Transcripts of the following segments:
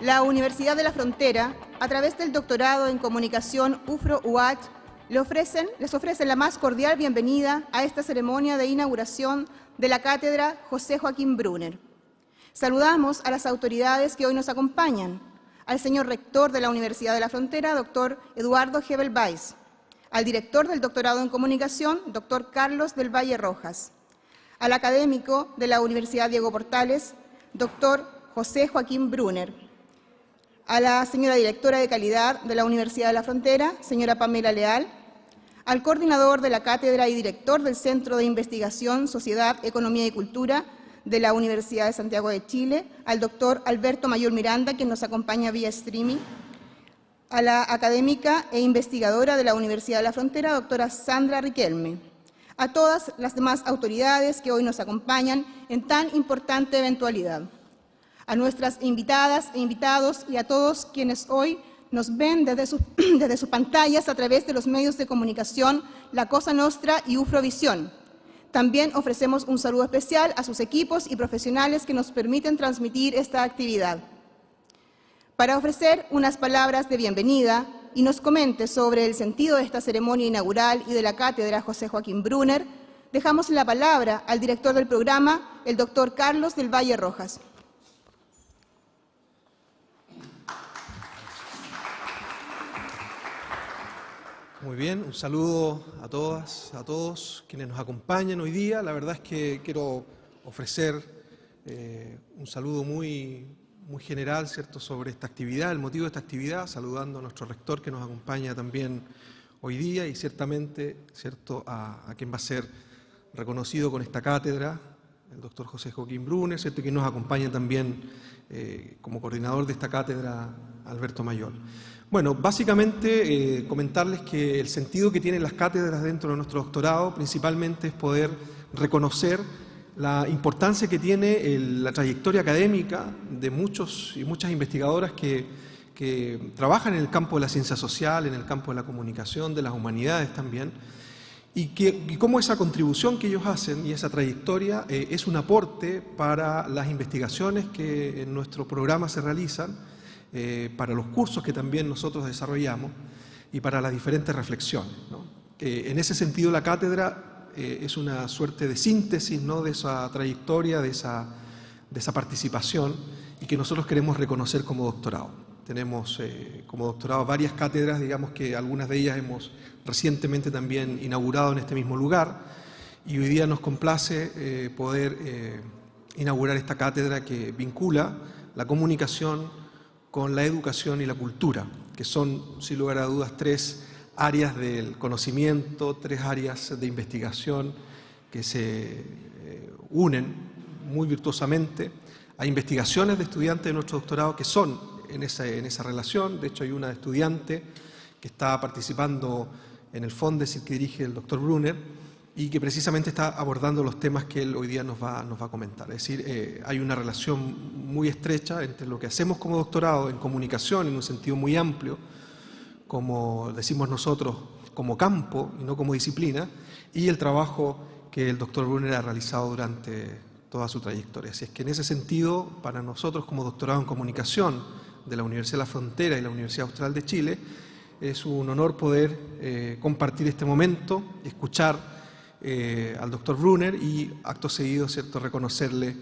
La Universidad de la Frontera, a través del doctorado en Comunicación UFRO-UH, les ofrecen la más cordial bienvenida a esta ceremonia de inauguración de la Cátedra José Joaquín Brunner. Saludamos a las autoridades que hoy nos acompañan, al señor rector de la Universidad de la Frontera, doctor Eduardo Hebel Weiss, al director del doctorado en Comunicación, doctor Carlos del Valle Rojas, al académico de la Universidad Diego Portales, doctor José Joaquín Brunner, a la señora directora de calidad de la Universidad de la Frontera, señora Pamela Leal, al coordinador de la cátedra y director del Centro de Investigación, Sociedad, Economía y Cultura de la Universidad de Santiago de Chile, al doctor Alberto Mayor Miranda, quien nos acompaña vía streaming, a la académica e investigadora de la Universidad de la Frontera, doctora Sandra Riquelme, a todas las demás autoridades que hoy nos acompañan en tan importante eventualidad, a nuestras invitadas e invitados y a todos quienes hoy nos ven desde sus pantallas a través de los medios de comunicación La Cosa Nostra y Ufrovisión. También ofrecemos un saludo especial a sus equipos y profesionales que nos permiten transmitir esta actividad. Para ofrecer unas palabras de bienvenida y nos comente sobre el sentido de esta ceremonia inaugural y de la Cátedra José Joaquín Brunner, dejamos la palabra al director del programa, el doctor Carlos del Valle Rojas. Muy bien, un saludo a todas, a todos quienes nos acompañan hoy día. La verdad es que quiero ofrecer un saludo muy general, ¿cierto?, sobre esta actividad, el motivo de esta actividad, saludando a nuestro rector que nos acompaña también hoy día y ciertamente, ¿cierto?, a quien va a ser reconocido con esta cátedra, el doctor José Joaquín Brunner, ¿cierto?, que nos acompaña también como coordinador de esta cátedra, Alberto Mayor. Bueno, básicamente comentarles que el sentido que tienen las cátedras dentro de nuestro doctorado principalmente es poder reconocer la importancia que tiene la trayectoria académica de muchos y muchas investigadoras que trabajan en el campo de la ciencia social, en el campo de la comunicación, de las humanidades también, y cómo esa contribución que ellos hacen y esa trayectoria es un aporte para las investigaciones que en nuestro programa se realizan, para los cursos que también nosotros desarrollamos y para las diferentes reflexiones, ¿no? En ese sentido, la cátedra es una suerte de síntesis, ¿no?, de esa trayectoria, de esa participación y que nosotros queremos reconocer como doctorado. Tenemos como doctorado varias cátedras, digamos que algunas de ellas hemos recientemente también inaugurado en este mismo lugar y hoy día nos complace poder inaugurar esta cátedra que vincula la comunicación con la educación y la cultura, que son, sin lugar a dudas, tres áreas del conocimiento, tres áreas de investigación que se unen muy virtuosamente. Hay investigaciones de estudiantes de nuestro doctorado que son en esa relación. De hecho, hay una estudiante que está participando en el Fondesit que dirige el doctor Brunner y que precisamente está abordando los temas que él hoy día nos va a comentar. Es decir, hay una relación muy estrecha entre lo que hacemos como doctorado en comunicación, en un sentido muy amplio, como decimos nosotros, como campo y no como disciplina, y el trabajo que el doctor Brunner ha realizado durante toda su trayectoria. Así es que en ese sentido, para nosotros como doctorado en comunicación de la Universidad de la Frontera y la Universidad Austral de Chile, es un honor poder compartir este momento, escuchar al doctor Brunner y acto seguido, ¿cierto?, reconocerle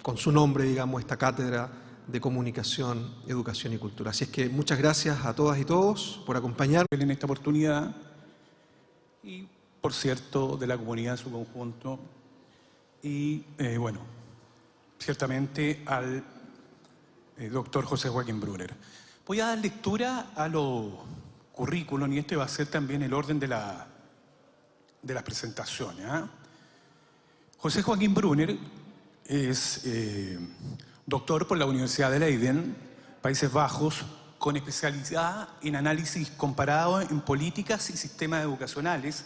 con su nombre, digamos, esta cátedra de comunicación, educación y cultura. Así es que muchas gracias a todas y todos por acompañarnos en esta oportunidad y, por cierto, de la comunidad en su conjunto y, bueno, ciertamente al doctor José Joaquín Brunner. Voy a dar lectura a los currículum y este va a ser también el orden de las presentaciones. José Joaquín Brunner es doctor por la Universidad de Leiden, Países Bajos, con especialidad en análisis comparado en políticas y sistemas educacionales,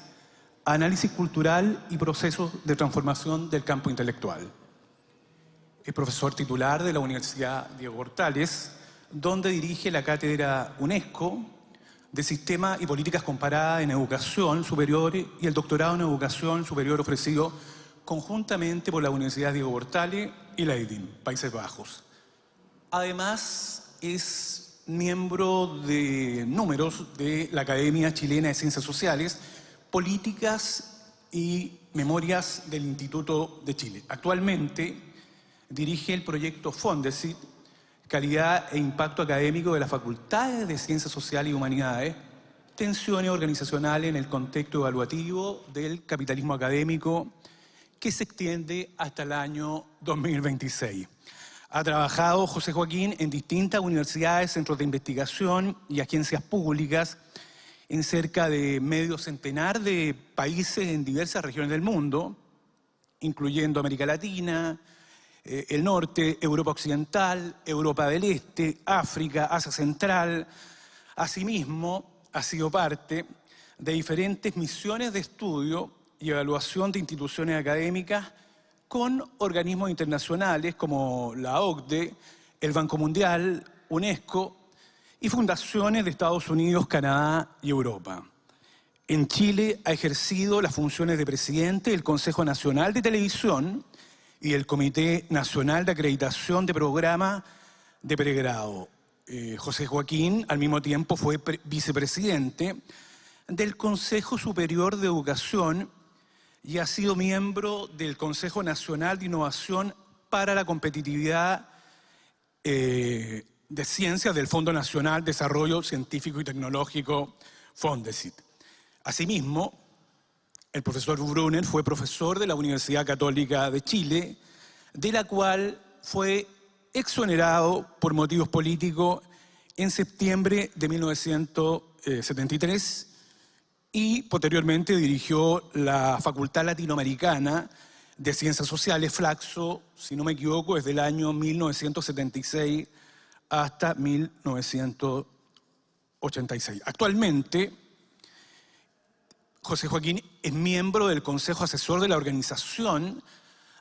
análisis cultural y procesos de transformación del campo intelectual. Es profesor titular de la Universidad Diego Portales, donde dirige la cátedra UNESCO de Sistemas y Políticas Comparadas en Educación Superior y el doctorado en Educación Superior ofrecido conjuntamente por la Universidad Diego Portales y Leiden, Países Bajos. Además, es miembro de números de la Academia Chilena de Ciencias Sociales, Políticas y Memorias del Instituto de Chile. Actualmente dirige el proyecto Fondesit, Calidad e Impacto Académico de las Facultades de Ciencias Sociales y Humanidades, tensiones organizacionales en el contexto evaluativo del capitalismo académico que se extiende hasta el año 2026. Ha trabajado José Joaquín en distintas universidades, centros de investigación y agencias públicas en cerca de medio centenar de países en diversas regiones del mundo, incluyendo América Latina, el norte, Europa Occidental, Europa del Este, África, Asia Central. Asimismo, ha sido parte de diferentes misiones de estudio y evaluación de instituciones académicas con organismos internacionales como la OCDE, el Banco Mundial, UNESCO y fundaciones de Estados Unidos, Canadá y Europa. En Chile ha ejercido las funciones de presidente del Consejo Nacional de Televisión y del Comité Nacional de Acreditación de Programas de Pregrado. José Joaquín, al mismo tiempo, fue vicepresidente del Consejo Superior de Educación y ha sido miembro del Consejo Nacional de Innovación para la Competitividad de Ciencias del Fondo Nacional de Desarrollo Científico y Tecnológico, Fondesit. Asimismo, el profesor Brunner fue profesor de la Universidad Católica de Chile, de la cual fue exonerado por motivos políticos en septiembre de 1973 y posteriormente dirigió la Facultad Latinoamericana de Ciencias Sociales, Flaxo, si no me equivoco, desde el año 1976 hasta 1986. Actualmente, José Joaquín es miembro del Consejo Asesor de la Organización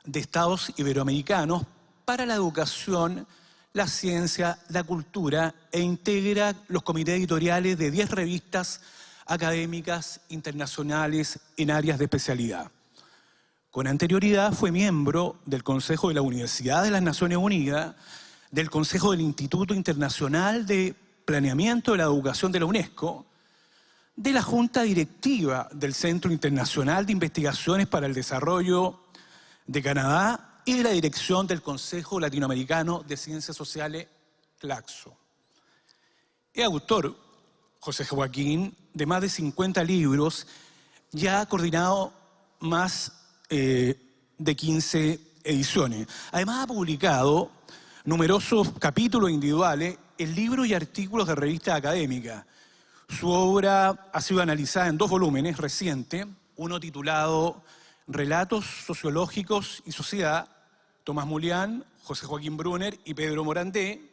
de Estados Iberoamericanos para la Educación, la Ciencia, la Cultura e integra los comités editoriales de 10 revistas académicas internacionales en áreas de especialidad. Con anterioridad fue miembro del Consejo de la Universidad de las Naciones Unidas, del Consejo del Instituto Internacional de Planeamiento de la Educación de la UNESCO, de la Junta Directiva del Centro Internacional de Investigaciones para el Desarrollo de Canadá y de la dirección del Consejo Latinoamericano de Ciencias Sociales, CLACSO. Es autor, José Joaquín, de más de 50 libros y ha coordinado más de 15 ediciones. Además ha publicado numerosos capítulos individuales en libros y artículos de revistas académicas. Su obra ha sido analizada en 2 volúmenes recientes, uno titulado Relatos Sociológicos y Sociedad, Tomás Mulián, José Joaquín Brunner y Pedro Morandé,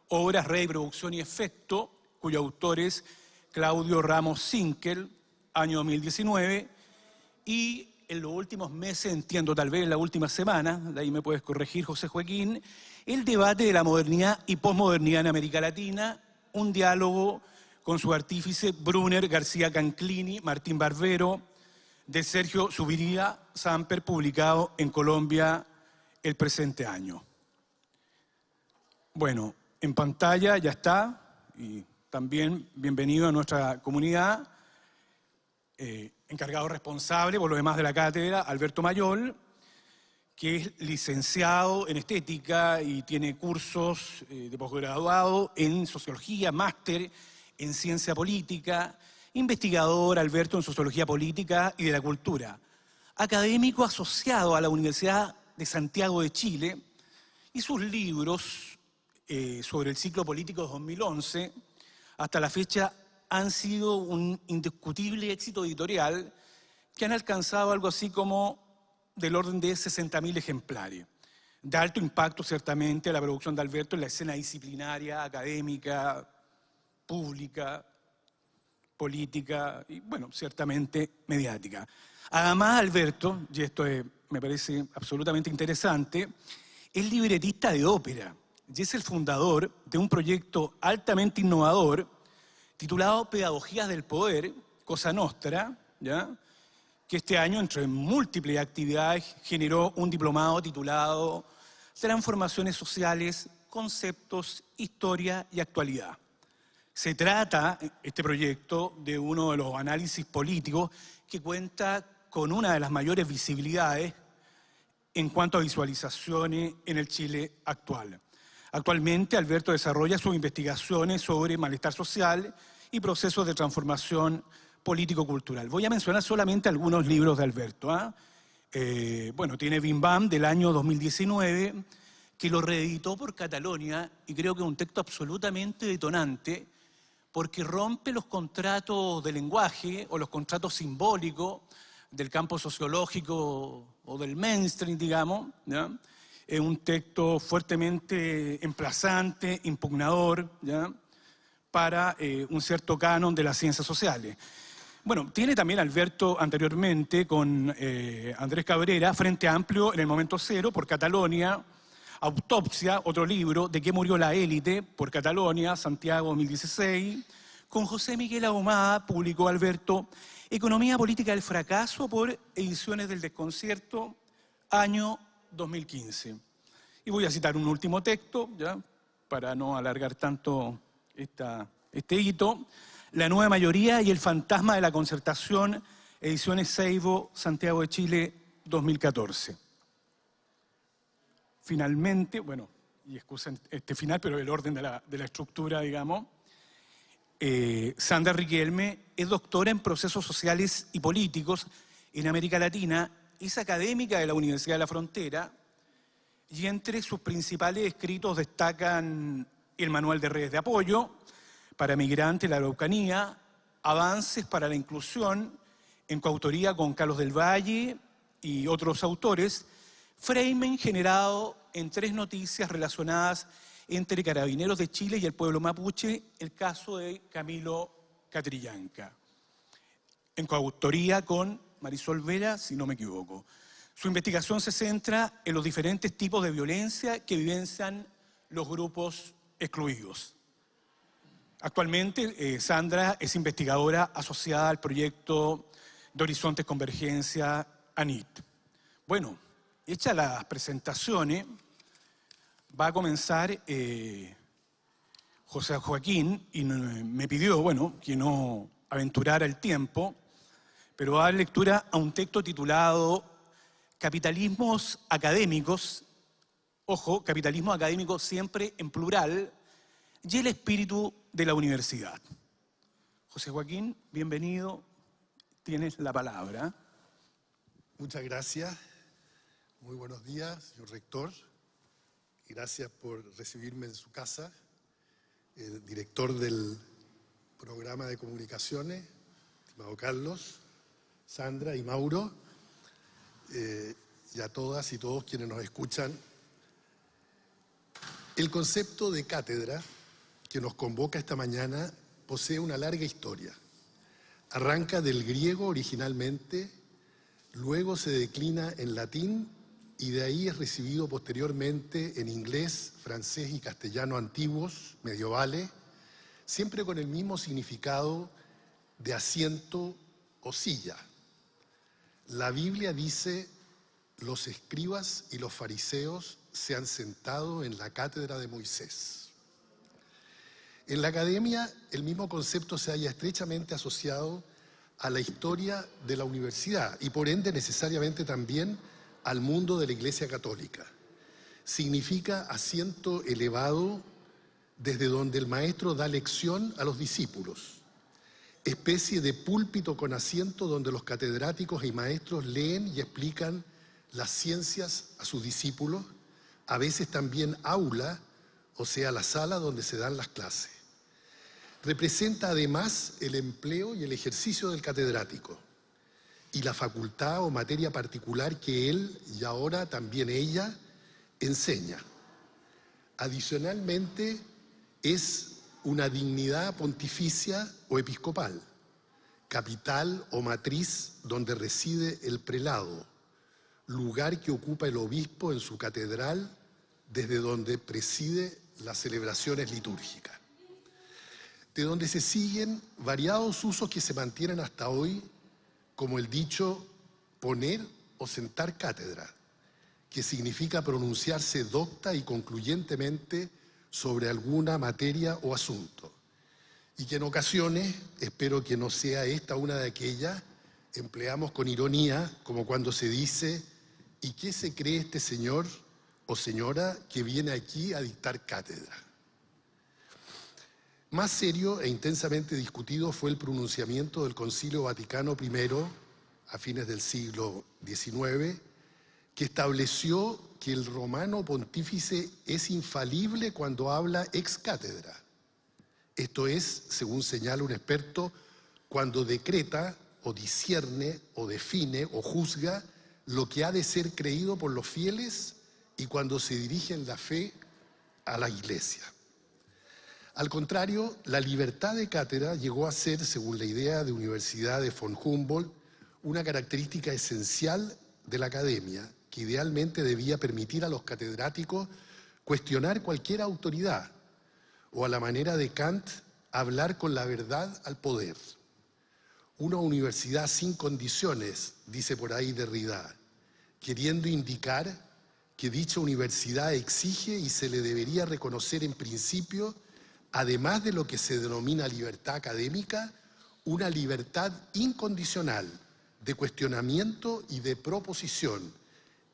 obras Red, Producción y Efecto, cuyos autores Claudio Ramos Zinkel, año 2019, y en los últimos meses, entiendo tal vez en la última semana, de ahí me puedes corregir José Joaquín, el debate de la modernidad y posmodernidad en América Latina, un diálogo con su artífice Brunner, García Canclini, Martín Barbero, de Sergio Zuviría Samper, publicado en Colombia el presente año. Bueno, en pantalla ya está, y también bienvenido a nuestra comunidad, encargado responsable por lo demás de la cátedra, Alberto Mayol, que es licenciado en estética y tiene cursos de posgraduado en sociología, máster en ciencia política, investigador, Alberto, en sociología política y de la cultura, académico asociado a la Universidad de Santiago de Chile, y sus libros sobre el ciclo político de 2011 hasta la fecha han sido un indiscutible éxito editorial que han alcanzado algo así como del orden de 60.000 ejemplares. De alto impacto, ciertamente, la producción de Alberto en la escena disciplinaria, académica, pública, política y, bueno, ciertamente mediática. Además, Alberto, y esto me parece absolutamente interesante, es libretista de ópera y es el fundador de un proyecto altamente innovador titulado Pedagogías del Poder, Cosa Nostra, ¿ya?, que este año, entre múltiples actividades, generó un diplomado titulado Transformaciones Sociales conceptos, historia y actualidad. Se trata, este proyecto, de uno de los análisis políticos que cuenta con una de las mayores visibilidades en cuanto a visualizaciones en el Chile actual. Actualmente, Alberto desarrolla sus investigaciones sobre malestar social y procesos de transformación político-cultural. Voy a mencionar solamente algunos libros de Alberto. Bueno, tiene Bim Bam del año 2019, que lo reeditó por Catalonia, y creo que es un texto absolutamente detonante, porque rompe los contratos de lenguaje o los contratos simbólicos del campo sociológico o del mainstream, digamos, ¿ya? Es un texto fuertemente emplazante, impugnador, ¿ya? Para un cierto canon de las ciencias sociales. Bueno, tiene también Alberto anteriormente con Andrés Cabrera, Frente Amplio en el Momento Cero, por Catalonia, Autopsia, otro libro, De qué murió la élite, por Catalonia, Santiago 2016. Con José Miguel Ahumada publicó Alberto Economía Política del Fracaso, por Ediciones del Desconcierto, año 2015. Y voy a citar un último texto, ¿ya? Para no alargar tanto este hito. La nueva mayoría y el fantasma de la concertación, Ediciones Seibo, Santiago de Chile, 2014. Finalmente, bueno, y excusen este final, pero el orden de la estructura, digamos, Sandra Riquelme es doctora en procesos sociales y políticos en América Latina, es académica de la Universidad de la Frontera, y entre sus principales escritos destacan el Manual de Redes de Apoyo para Migrantes en la Araucanía, Avances para la Inclusión, en coautoría con Carlos del Valle y otros autores, framing generado en 3 noticias relacionadas entre Carabineros de Chile y el pueblo mapuche, el caso de Camilo Catrillanca, en coautoría con Marisol Vera, si no me equivoco. Su investigación se centra en los diferentes tipos de violencia que vivencian los grupos excluidos. Actualmente, Sandra es investigadora asociada al proyecto de Horizontes Convergencia, ANIT. Bueno, hechas las presentaciones, va a comenzar José Joaquín, y me pidió, bueno, que no aventurara el tiempo, pero va a dar lectura a un texto titulado Capitalismos académicos, ojo, capitalismo académico siempre en plural, y el espíritu de la universidad. José Joaquín, bienvenido, tienes la palabra. Muchas gracias, muy buenos días, señor rector. Gracias por recibirme en su casa, el director del programa de comunicaciones, estimado Carlos, Sandra y Mauro, y a todas y todos quienes nos escuchan. El concepto de cátedra que nos convoca esta mañana posee una larga historia. Arranca del griego originalmente, luego se declina en latín y de ahí es recibido posteriormente en inglés, francés y castellano antiguos, medievales, siempre con el mismo significado de asiento o silla. La Biblia dice: los escribas y los fariseos se han sentado en la cátedra de Moisés. En la academia, el mismo concepto se halla estrechamente asociado a la historia de la universidad y por ende necesariamente también al mundo de la Iglesia Católica. Significa asiento elevado desde donde el maestro da lección a los discípulos, especie de púlpito con asiento donde los catedráticos y maestros leen y explican las ciencias a sus discípulos, a veces también aula, o sea, la sala donde se dan las clases. Representa además el empleo y el ejercicio del catedrático y la facultad o materia particular que él y ahora también ella enseña. Adicionalmente, es una dignidad pontificia o episcopal, capital o matriz donde reside el prelado, lugar que ocupa el obispo en su catedral desde donde preside las celebraciones litúrgicas. De donde se siguen variados usos que se mantienen hasta hoy, como el dicho poner o sentar cátedra, que significa pronunciarse docta y concluyentemente sobre alguna materia o asunto, y que en ocasiones, espero que no sea esta una de aquellas, empleamos con ironía, como cuando se dice: ¿y qué se cree este señor o señora que viene aquí a dictar cátedra? Más serio e intensamente discutido fue el pronunciamiento del Concilio Vaticano I, a fines del siglo XIX, que estableció que el romano pontífice es infalible cuando habla ex cátedra. Esto es, según señala un experto, cuando decreta o discierne o define o juzga lo que ha de ser creído por los fieles y cuando se dirige en la fe a la Iglesia. Al contrario, la libertad de cátedra llegó a ser, según la idea de Universidad de von Humboldt, una característica esencial de la academia, que idealmente debía permitir a los catedráticos cuestionar cualquier autoridad, o a la manera de Kant, hablar con la verdad al poder. Una universidad sin condiciones, dice por ahí Derrida, queriendo indicar que dicha universidad exige y se le debería reconocer en principio, además de lo que se denomina libertad académica, una libertad incondicional de cuestionamiento y de proposición,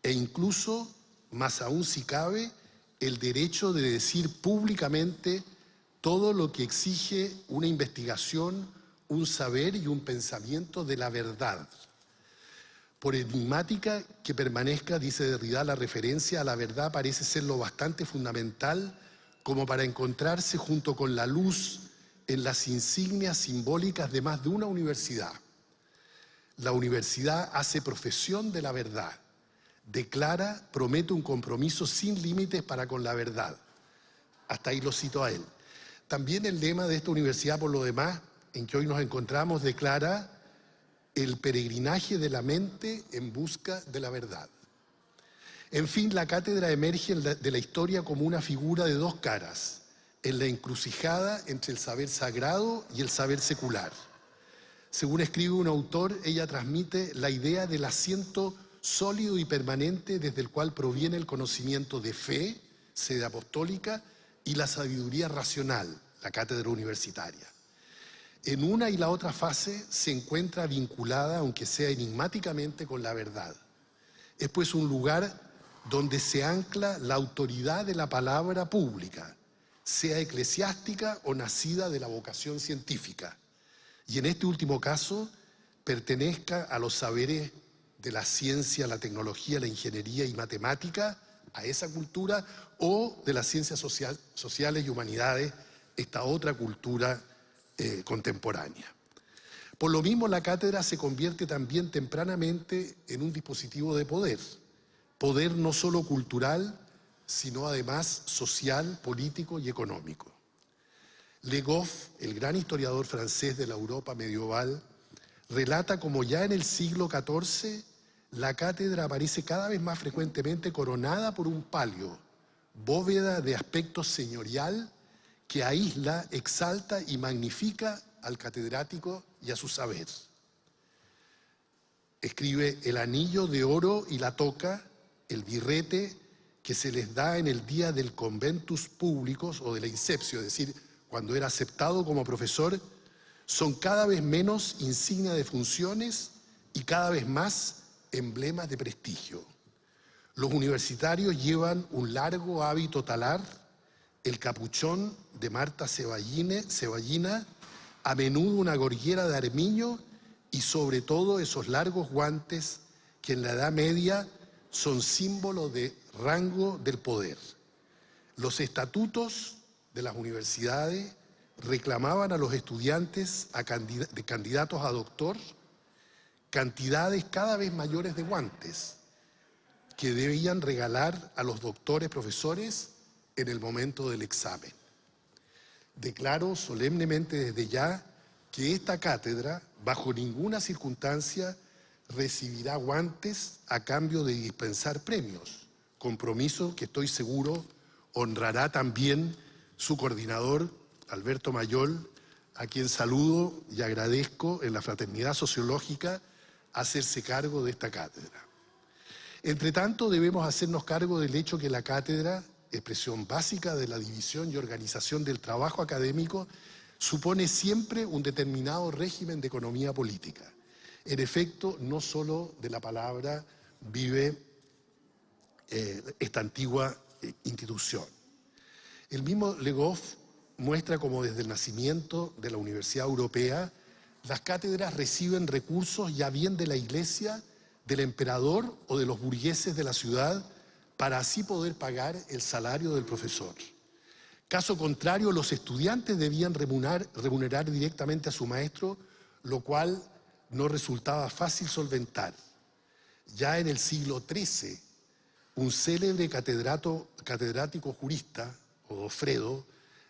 e incluso, más aún si cabe, el derecho de decir públicamente todo lo que exige una investigación, un saber y un pensamiento de la verdad. Por enigmática que permanezca, dice Derrida, la referencia a la verdad parece ser lo bastante fundamental como para encontrarse junto con la luz en las insignias simbólicas de más de una universidad. La universidad hace profesión de la verdad, declara, promete un compromiso sin límites para con la verdad. Hasta ahí lo cito a él. También el lema de esta universidad, por lo demás, en que hoy nos encontramos, declara el peregrinaje de la mente en busca de la verdad. En fin, la cátedra emerge de la historia como una figura de dos caras, en la encrucijada entre el saber sagrado y el saber secular. Según escribe un autor, ella transmite la idea del asiento sólido y permanente desde el cual proviene el conocimiento de fe, sede apostólica, y la sabiduría racional, la cátedra universitaria. En una y la otra fase se encuentra vinculada, aunque sea enigmáticamente, con la verdad. Es pues un lugar donde se ancla la autoridad de la palabra pública, sea eclesiástica o nacida de la vocación científica, y en este último caso pertenezca a los saberes de la ciencia, la tecnología, la ingeniería y matemática, a esa cultura, o de las ciencias sociales y humanidades, esta otra cultura contemporánea. Por lo mismo, la cátedra se convierte también tempranamente en un dispositivo de poder, poder no solo cultural, sino además social, político y económico. Le Goff, el gran historiador francés de la Europa medieval, relata como ya en el siglo XIV la cátedra aparece cada vez más frecuentemente coronada por un palio, bóveda de aspecto señorial que aísla, exalta y magnifica al catedrático y a su saber. Escribe: el anillo de oro y la toca, el birrete que se les da en el día del conventus publicus o de la inceptio, es decir, cuando era aceptado como profesor, son cada vez menos insignia de funciones y cada vez más emblemas de prestigio. Los universitarios llevan un largo hábito talar, el capuchón de Marta Ceballina, a menudo una gorguera de armiño y sobre todo esos largos guantes que en la Edad Media son símbolo de rango del poder. Los estatutos de las universidades reclamaban a los estudiantes de candidatos a doctor cantidades cada vez mayores de guantes que debían regalar a los doctores profesores en el momento del examen. Declaro solemnemente desde ya que esta cátedra, bajo ninguna circunstancia, recibirá guantes a cambio de dispensar premios, compromiso que estoy seguro honrará también su coordinador, Alberto Mayol, a quien saludo y agradezco en la fraternidad sociológica hacerse cargo de esta cátedra. Entre tanto, debemos hacernos cargo del hecho que la cátedra expresión básica de la división y organización del trabajo académico, supone siempre un determinado régimen de economía política. En efecto, no solo de la palabra vive esta antigua institución. El mismo Le Goff muestra cómo desde el nacimiento de la Universidad Europea las cátedras reciben recursos ya bien de la Iglesia, del emperador o de los burgueses de la ciudad para así poder pagar el salario del profesor. Caso contrario, los estudiantes debían remunerar directamente a su maestro, lo cual no resultaba fácil solventar. Ya en el siglo XIII, un célebre catedrático jurista, Godofredo,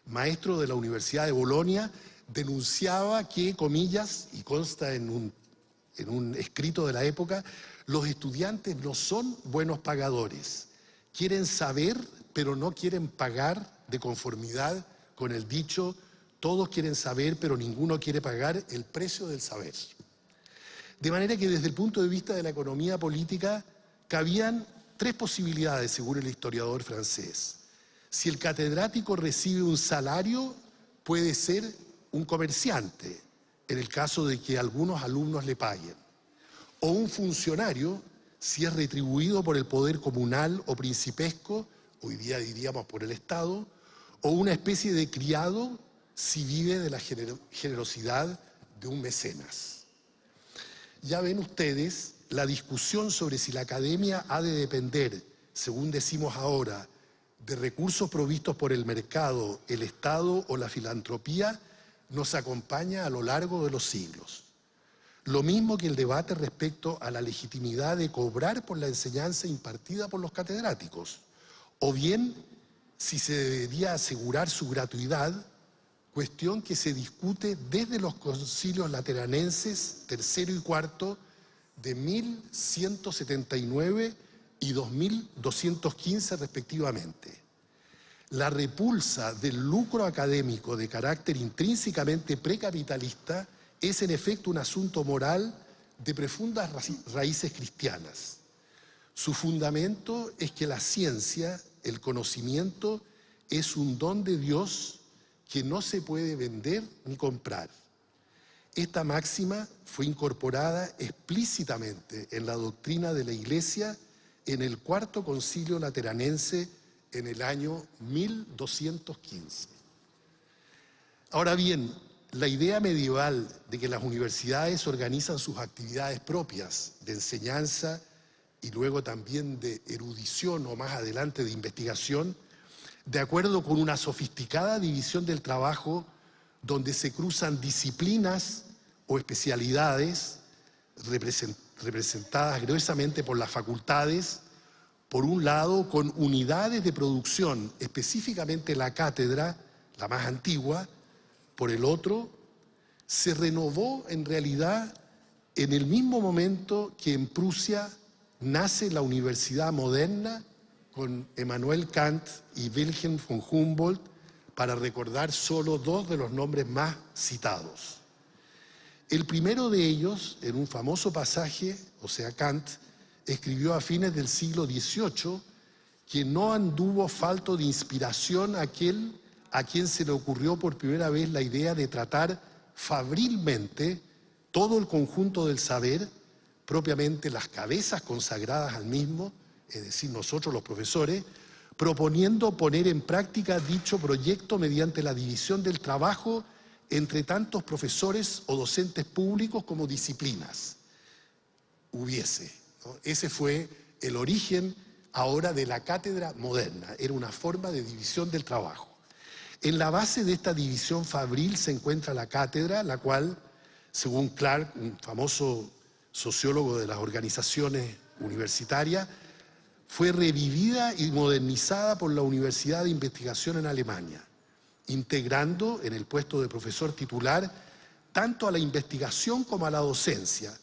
maestro de la Universidad de Bolonia, denunciaba que, comillas, y consta en un escrito de la época, los estudiantes no son buenos pagadores. Quieren saber, pero no quieren pagar, de conformidad con el dicho, todos quieren saber, pero ninguno quiere pagar el precio del saber. De manera que desde el punto de vista de la economía política, cabían tres posibilidades, según el historiador francés. Si el catedrático recibe un salario, puede ser un comerciante, en el caso de que algunos alumnos le paguen, o un funcionario, si es retribuido por el poder comunal o principesco, hoy día diríamos por el Estado, o una especie de criado, si vive de la generosidad de un mecenas. Ya ven ustedes la discusión sobre si la academia ha de depender, según decimos ahora, de recursos provistos por el mercado, el Estado o la filantropía, nos acompaña a lo largo de los siglos. Lo mismo que el debate respecto a la legitimidad de cobrar por la enseñanza impartida por los catedráticos, o bien si se debería asegurar su gratuidad, cuestión que se discute desde los concilios lateranenses tercero y cuarto de 1179 y 2215 respectivamente. La repulsa del lucro académico de carácter intrínsecamente precapitalista es en efecto un asunto moral de profundas raíces cristianas. Su fundamento es que la ciencia, el conocimiento, es un don de Dios que no se puede vender ni comprar. Esta máxima fue incorporada explícitamente en la doctrina de la Iglesia en el Cuarto Concilio Lateranense en el año 1215. Ahora bien, la idea medieval de que las universidades organizan sus actividades propias de enseñanza y luego también de erudición o más adelante de investigación, de acuerdo con una sofisticada división del trabajo donde se cruzan disciplinas o especialidades representadas gruesamente por las facultades, por un lado con unidades de producción, específicamente la cátedra, la más antigua, por el otro, se renovó en realidad en el mismo momento que en Prusia nace la universidad moderna con Immanuel Kant y Wilhelm von Humboldt, para recordar solo dos de los nombres más citados. El primero de ellos, en un famoso pasaje, o sea Kant, escribió a fines del siglo XVIII que no anduvo falto de inspiración aquel a quien se le ocurrió por primera vez la idea de tratar fabrilmente todo el conjunto del saber, propiamente las cabezas consagradas al mismo, es decir, nosotros los profesores, proponiendo poner en práctica dicho proyecto mediante la división del trabajo entre tantos profesores o docentes públicos como disciplinas hubiese, ¿no? Ese fue el origen ahora de la cátedra moderna, era una forma de división del trabajo. En la base de esta división fabril se encuentra la cátedra, la cual, según Clark, un famoso sociólogo de las organizaciones universitarias, fue revivida y modernizada por la Universidad de Investigación en Alemania, integrando en el puesto de profesor titular tanto a la investigación como a la docencia,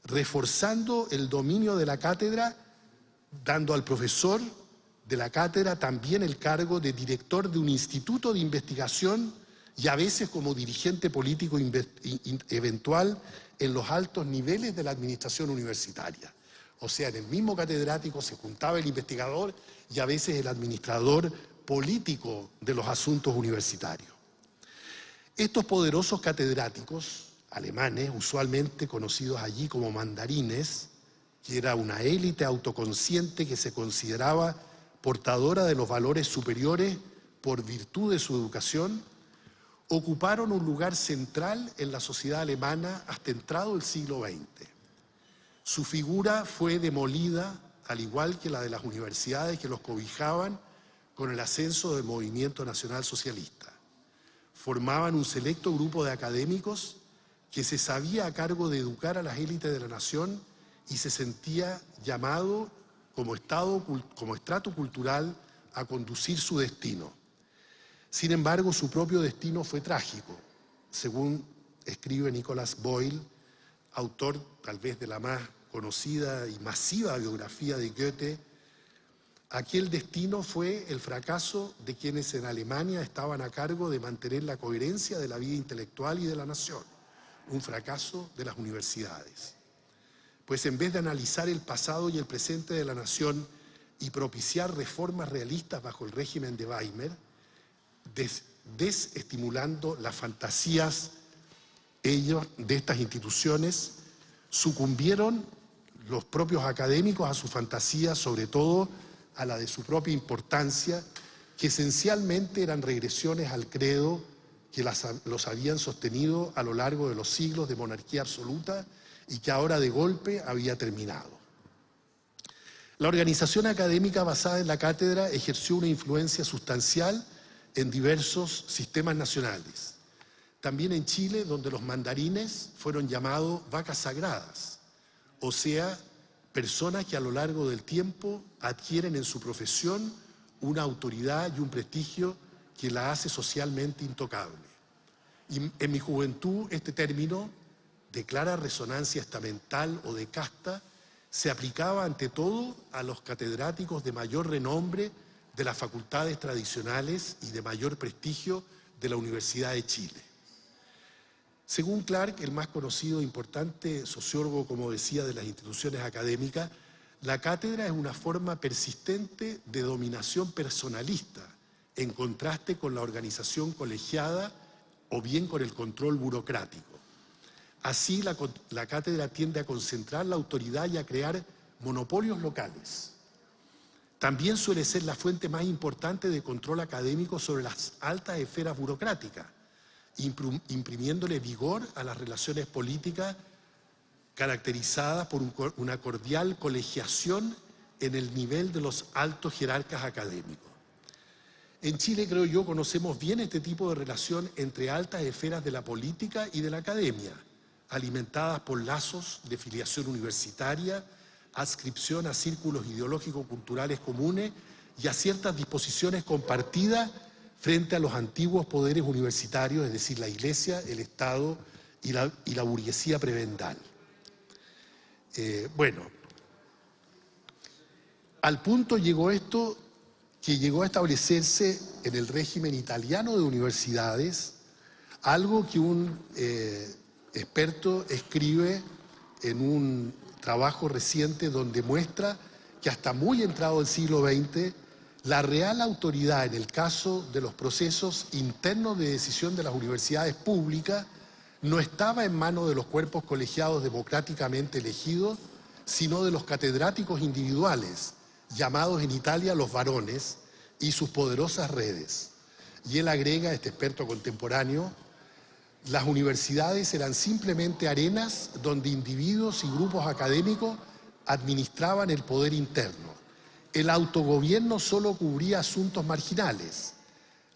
reforzando el dominio de la cátedra, dando al profesor de la cátedra también el cargo de director de un instituto de investigación y a veces como dirigente político eventual en los altos niveles de la administración universitaria. O sea, en el mismo catedrático se juntaba el investigador y a veces el administrador político de los asuntos universitarios. Estos poderosos catedráticos alemanes, usualmente conocidos allí como mandarines, que era una élite autoconsciente que se consideraba portadora de los valores superiores por virtud de su educación, ocuparon un lugar central en la sociedad alemana hasta entrado el siglo XX. Su figura fue demolida, al igual que la de las universidades que los cobijaban, con el ascenso del movimiento nacional socialista. Formaban un selecto grupo de académicos que se sabía a cargo de educar a las élites de la nación y se sentía llamado como estrato cultural a conducir su destino. Sin embargo, su propio destino fue trágico. Según escribe Nicholas Boyle, autor tal vez de la más conocida y masiva biografía de Goethe, aquel destino fue el fracaso de quienes en Alemania estaban a cargo de mantener la coherencia de la vida intelectual y de la nación, un fracaso de las universidades. Pues en vez de analizar el pasado y el presente de la nación y propiciar reformas realistas bajo el régimen de Weimar, desestimulando las fantasías de estas instituciones, sucumbieron los propios académicos a su fantasía, sobre todo a la de su propia importancia, que esencialmente eran regresiones al credo que los habían sostenido a lo largo de los siglos de monarquía absoluta y que ahora de golpe había terminado. La organización académica basada en la cátedra ejerció una influencia sustancial en diversos sistemas nacionales. También en Chile, donde los mandarines fueron llamados vacas sagradas, o sea, personas que a lo largo del tiempo adquieren en su profesión una autoridad y un prestigio que la hace socialmente intocable. Y en mi juventud este término, de clara resonancia estamental o de casta, se aplicaba ante todo a los catedráticos de mayor renombre de las facultades tradicionales y de mayor prestigio de la Universidad de Chile. Según Clark, el más conocido e importante sociólogo, como decía, de las instituciones académicas, la cátedra es una forma persistente de dominación personalista, en contraste con la organización colegiada o bien con el control burocrático. Así, la cátedra tiende a concentrar la autoridad y a crear monopolios locales. También suele ser la fuente más importante de control académico sobre las altas esferas burocráticas, imprimiéndole vigor a las relaciones políticas caracterizadas por una cordial colegiación en el nivel de los altos jerarcas académicos. En Chile, creo yo, conocemos bien este tipo de relación entre altas esferas de la política y de la academia, alimentadas por lazos de filiación universitaria, adscripción a círculos ideológicos culturales comunes y a ciertas disposiciones compartidas frente a los antiguos poderes universitarios, es decir, la Iglesia, el Estado y la burguesía prebendal. Bueno, al punto llegó esto que llegó a establecerse en el régimen italiano de universidades, algo que un experto escribe en un trabajo reciente donde muestra que hasta muy entrado el siglo XX, la real autoridad en el caso de los procesos internos de decisión de las universidades públicas no estaba en manos de los cuerpos colegiados democráticamente elegidos, sino de los catedráticos individuales, llamados en Italia los varones, y sus poderosas redes. Y él agrega, este experto contemporáneo, las universidades eran simplemente arenas donde individuos y grupos académicos administraban el poder interno. El autogobierno solo cubría asuntos marginales.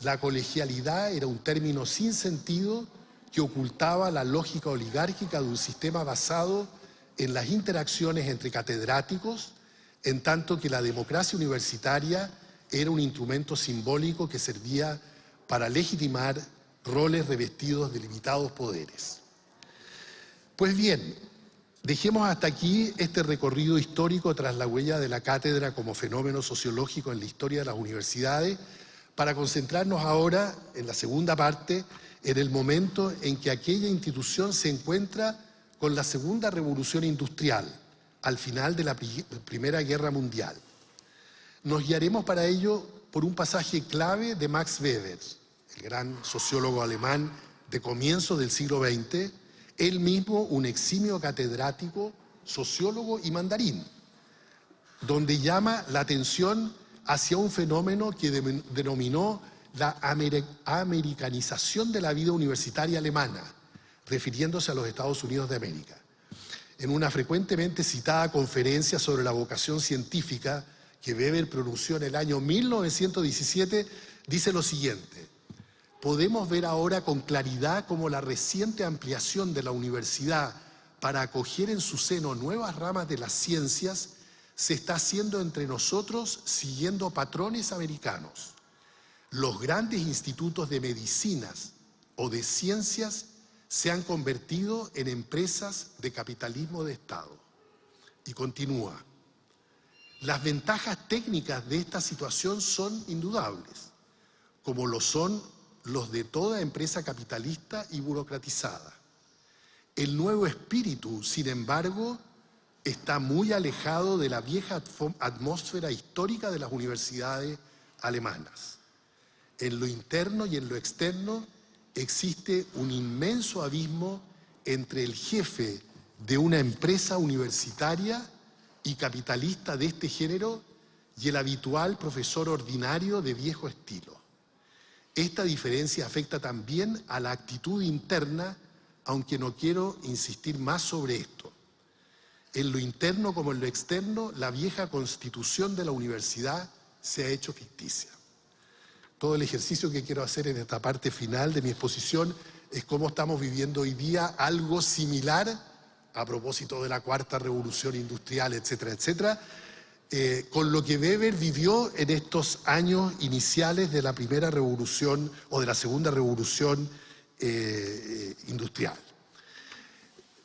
La colegialidad era un término sin sentido que ocultaba la lógica oligárquica de un sistema basado en las interacciones entre catedráticos, en tanto que la democracia universitaria era un instrumento simbólico que servía para legitimar roles revestidos de limitados poderes. Pues bien, dejemos hasta aquí este recorrido histórico tras la huella de la cátedra como fenómeno sociológico en la historia de las universidades, para concentrarnos ahora, en la segunda parte, en el momento en que aquella institución se encuentra con la segunda revolución industrial, al final de la Primera Guerra Mundial. Nos guiaremos para ello por un pasaje clave de Max Weber, el gran sociólogo alemán de comienzos del siglo XX, él mismo un eximio catedrático, sociólogo y mandarín, donde llama la atención hacia un fenómeno que denominó la americanización de la vida universitaria alemana, refiriéndose a los Estados Unidos de América. En una frecuentemente citada conferencia sobre la vocación científica que Weber pronunció en el año 1917, dice lo siguiente: podemos ver ahora con claridad cómo la reciente ampliación de la universidad para acoger en su seno nuevas ramas de las ciencias se está haciendo entre nosotros siguiendo patrones americanos. Los grandes institutos de medicinas o de ciencias se han convertido en empresas de capitalismo de Estado. Y continúa: las ventajas técnicas de esta situación son indudables, como lo son los de toda empresa capitalista y burocratizada. El nuevo espíritu, sin embargo, está muy alejado de la vieja atmósfera histórica de las universidades alemanas. En lo interno y en lo externo existe un inmenso abismo entre el jefe de una empresa universitaria y capitalista de este género y el habitual profesor ordinario de viejo estilo. Esta diferencia afecta también a la actitud interna, aunque no quiero insistir más sobre esto. En lo interno como en lo externo, la vieja constitución de la universidad se ha hecho ficticia. Todo el ejercicio que quiero hacer en esta parte final de mi exposición es cómo estamos viviendo hoy día algo similar a propósito de la cuarta revolución industrial, etcétera, etcétera, con lo que Weber vivió en estos años iniciales de la primera revolución o de la segunda revolución industrial.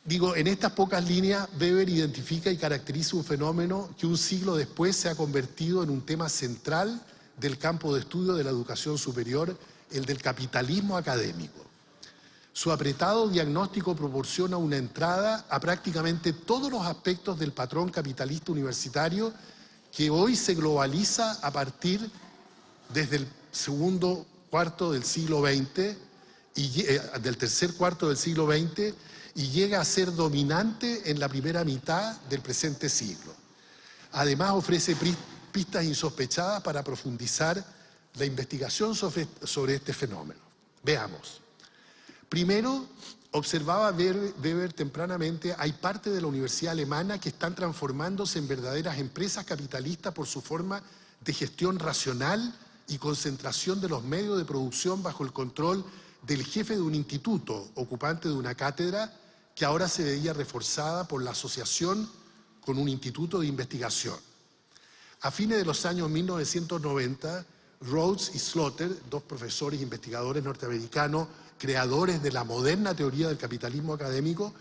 Digo, en estas pocas líneas, Weber identifica y caracteriza un fenómeno que un siglo después se ha convertido en un tema central del campo de estudio de la educación superior, el del capitalismo académico. Su apretado diagnóstico proporciona una entrada a prácticamente todos los aspectos del patrón capitalista universitario que hoy se globaliza a partir desde el segundo cuarto del siglo XX, del tercer cuarto del siglo XX, y llega a ser dominante en la primera mitad del presente siglo. Además, ofrece pistas insospechadas para profundizar la investigación sobre este fenómeno. Veamos. Primero, observaba Weber tempranamente, hay parte de la universidad alemana que están transformándose en verdaderas empresas capitalistas por su forma de gestión racional y concentración de los medios de producción bajo el control del jefe de un instituto, ocupante de una cátedra, que ahora se veía reforzada por la asociación con un instituto de investigación. A fines de los años 1990, Rhodes y Slaughter, dos profesores e investigadores norteamericanos, creadores de la moderna teoría del capitalismo académico,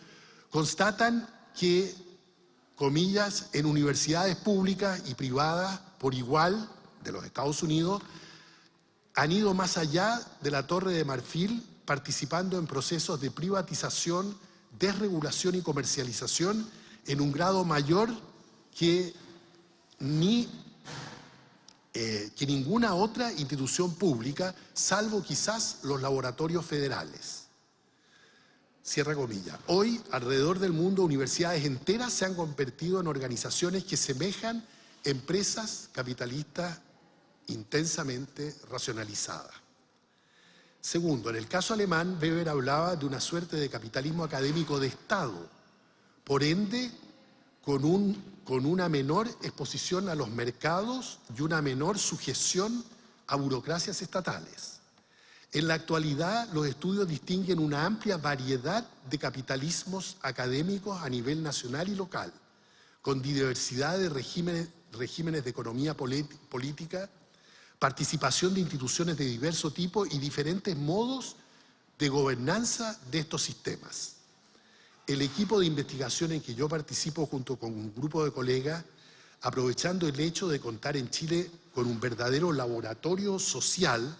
constatan que, comillas, en universidades públicas y privadas por igual de los Estados Unidos, han ido más allá de la Torre de Marfil, participando en procesos de privatización, desregulación y comercialización en un grado mayor que ninguna otra institución pública, salvo quizás los laboratorios federales. Cierra comillas. Hoy, alrededor del mundo, universidades enteras se han convertido en organizaciones que semejan empresas capitalistas intensamente racionalizadas. Segundo, en el caso alemán, Weber hablaba de una suerte de capitalismo académico de Estado, por ende, con una menor exposición a los mercados y una menor sujeción a burocracias estatales. En la actualidad, los estudios distinguen una amplia variedad de capitalismos académicos a nivel nacional y local, con diversidad de regímenes de economía política, participación de instituciones de diverso tipo y diferentes modos de gobernanza de estos sistemas. El equipo de investigación en que yo participo junto con un grupo de colegas, aprovechando el hecho de contar en Chile con un verdadero laboratorio social,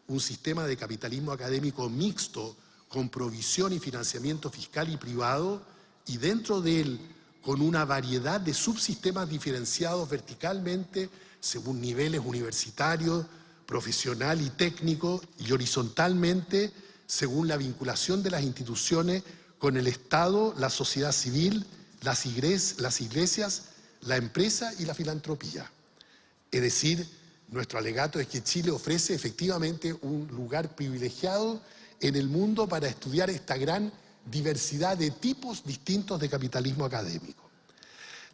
un sistema de capitalismo académico mixto con provisión y financiamiento fiscal y privado, y dentro de él con una variedad de subsistemas diferenciados verticalmente según niveles universitarios, profesional y técnico, y horizontalmente según la vinculación de las instituciones con el Estado, la sociedad civil, las iglesias, la empresa y la filantropía. Es decir, nuestro alegato es que Chile ofrece efectivamente un lugar privilegiado en el mundo para estudiar esta gran diversidad de tipos distintos de capitalismo académico.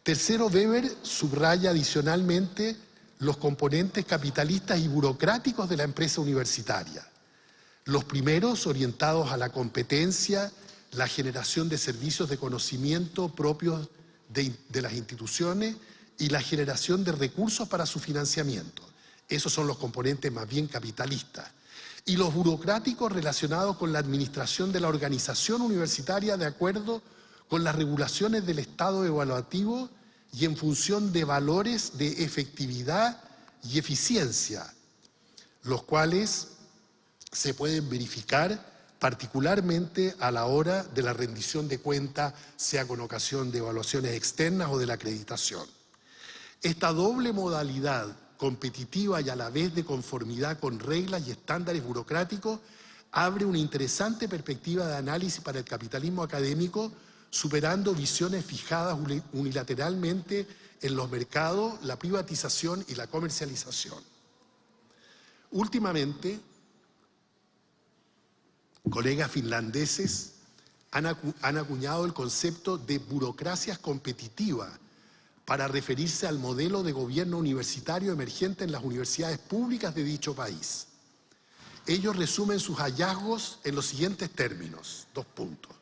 Tercero, Weber subraya adicionalmente los componentes capitalistas y burocráticos de la empresa universitaria. Los primeros orientados a la competencia, la generación de servicios de conocimiento propios de las instituciones y la generación de recursos para su financiamiento. Esos son los componentes más bien capitalistas. Y los burocráticos relacionados con la administración de la organización universitaria de acuerdo con las regulaciones del Estado evaluativo y en función de valores de efectividad y eficiencia, los cuales se pueden verificar particularmente a la hora de la rendición de cuentas, sea con ocasión de evaluaciones externas o de la acreditación. Esta doble modalidad competitiva y a la vez de conformidad con reglas y estándares burocráticos abre una interesante perspectiva de análisis para el capitalismo académico, superando visiones fijadas unilateralmente en los mercados, la privatización y la comercialización. Últimamente, colegas finlandeses han acuñado el concepto de burocracias competitivas para referirse al modelo de gobierno universitario emergente en las universidades públicas de dicho país. Ellos resumen sus hallazgos en los siguientes términos, 2 puntos.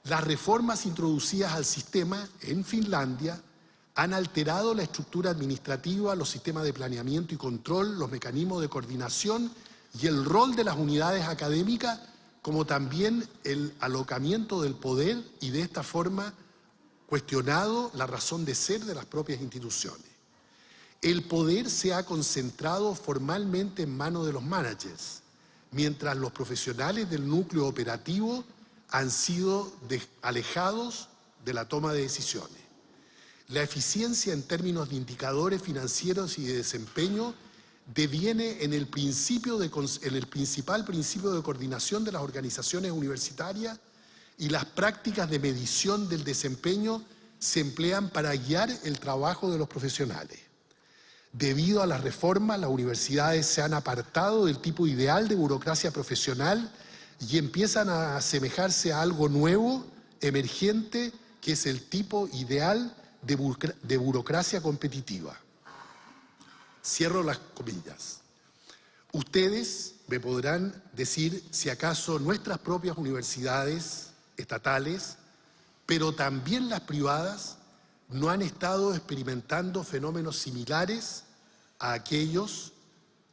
Las reformas introducidas al sistema en Finlandia han alterado la estructura administrativa, los sistemas de planeamiento y control, los mecanismos de coordinación y el rol de las unidades académicas, como también el alocamiento del poder, y de esta forma cuestionado la razón de ser de las propias instituciones. El poder se ha concentrado formalmente en manos de los managers, mientras los profesionales del núcleo operativo han sido alejados de la toma de decisiones. La eficiencia en términos de indicadores financieros y de desempeño deviene en el principal principio de coordinación de las organizaciones universitarias, y las prácticas de medición del desempeño se emplean para guiar el trabajo de los profesionales. Debido a las reformas, las universidades se han apartado del tipo ideal de burocracia profesional y empiezan a asemejarse a algo nuevo, emergente, que es el tipo ideal de burocracia competitiva. Cierro las comillas. Ustedes me podrán decir si acaso nuestras propias universidades estatales, pero también las privadas, no han estado experimentando fenómenos similares a aquellos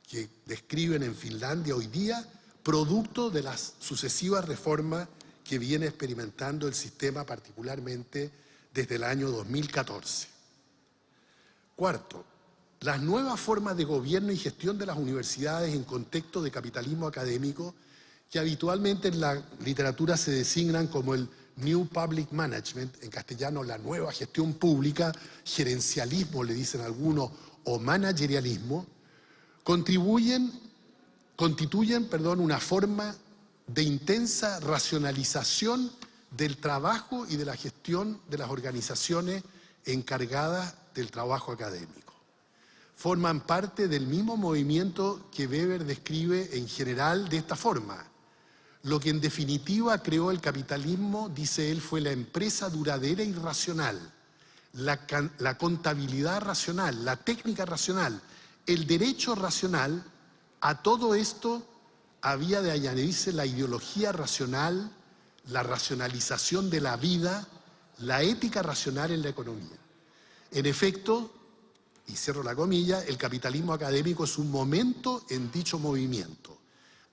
que describen en Finlandia hoy día, producto de las sucesivas reformas que viene experimentando el sistema, particularmente desde el año 2014. Cuarto, las nuevas formas de gobierno y gestión de las universidades en contexto de capitalismo académico, que habitualmente en la literatura se designan como el New Public Management, en castellano la nueva gestión pública, gerencialismo le dicen algunos, o managerialismo, constituyen una forma de intensa racionalización del trabajo y de la gestión de las organizaciones encargadas del trabajo académico. Forman parte del mismo movimiento que Weber describe en general de esta forma. Lo que en definitiva creó el capitalismo, dice él, fue la empresa duradera y racional, la contabilidad racional, la técnica racional, el derecho racional. A todo esto había de añadirse la ideología racional, la racionalización de la vida, la ética racional en la economía. En efecto, y cierro la comilla, el capitalismo académico es un momento en dicho movimiento,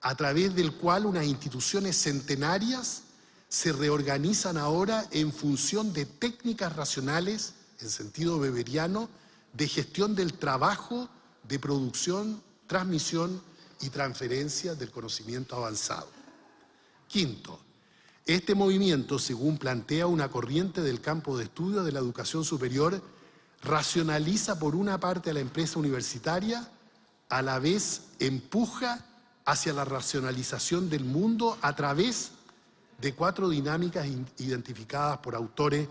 a través del cual unas instituciones centenarias se reorganizan ahora en función de técnicas racionales, en sentido weberiano, de gestión del trabajo, de producción, transmisión y transferencia del conocimiento avanzado. Quinto, Este movimiento, según plantea una corriente del campo de estudio de la educación superior, racionaliza por una parte a la empresa universitaria, a la vez empuja hacia la racionalización del mundo a través de 4 dinámicas identificadas por autores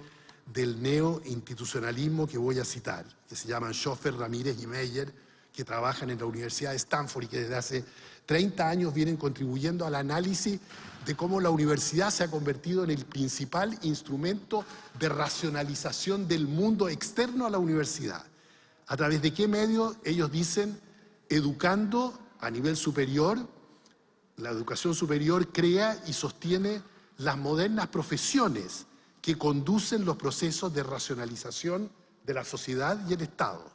del neoinstitucionalismo que voy a citar, que se llaman Schoffer, Ramírez y Meyer, que trabajan en la Universidad de Stanford y que desde hace 30 años vienen contribuyendo al análisis de cómo la universidad se ha convertido en el principal instrumento de racionalización del mundo externo a la universidad. ¿A través de qué medio? Ellos dicen, educando a nivel superior. La educación superior crea y sostiene las modernas profesiones que conducen los procesos de racionalización de la sociedad y el Estado.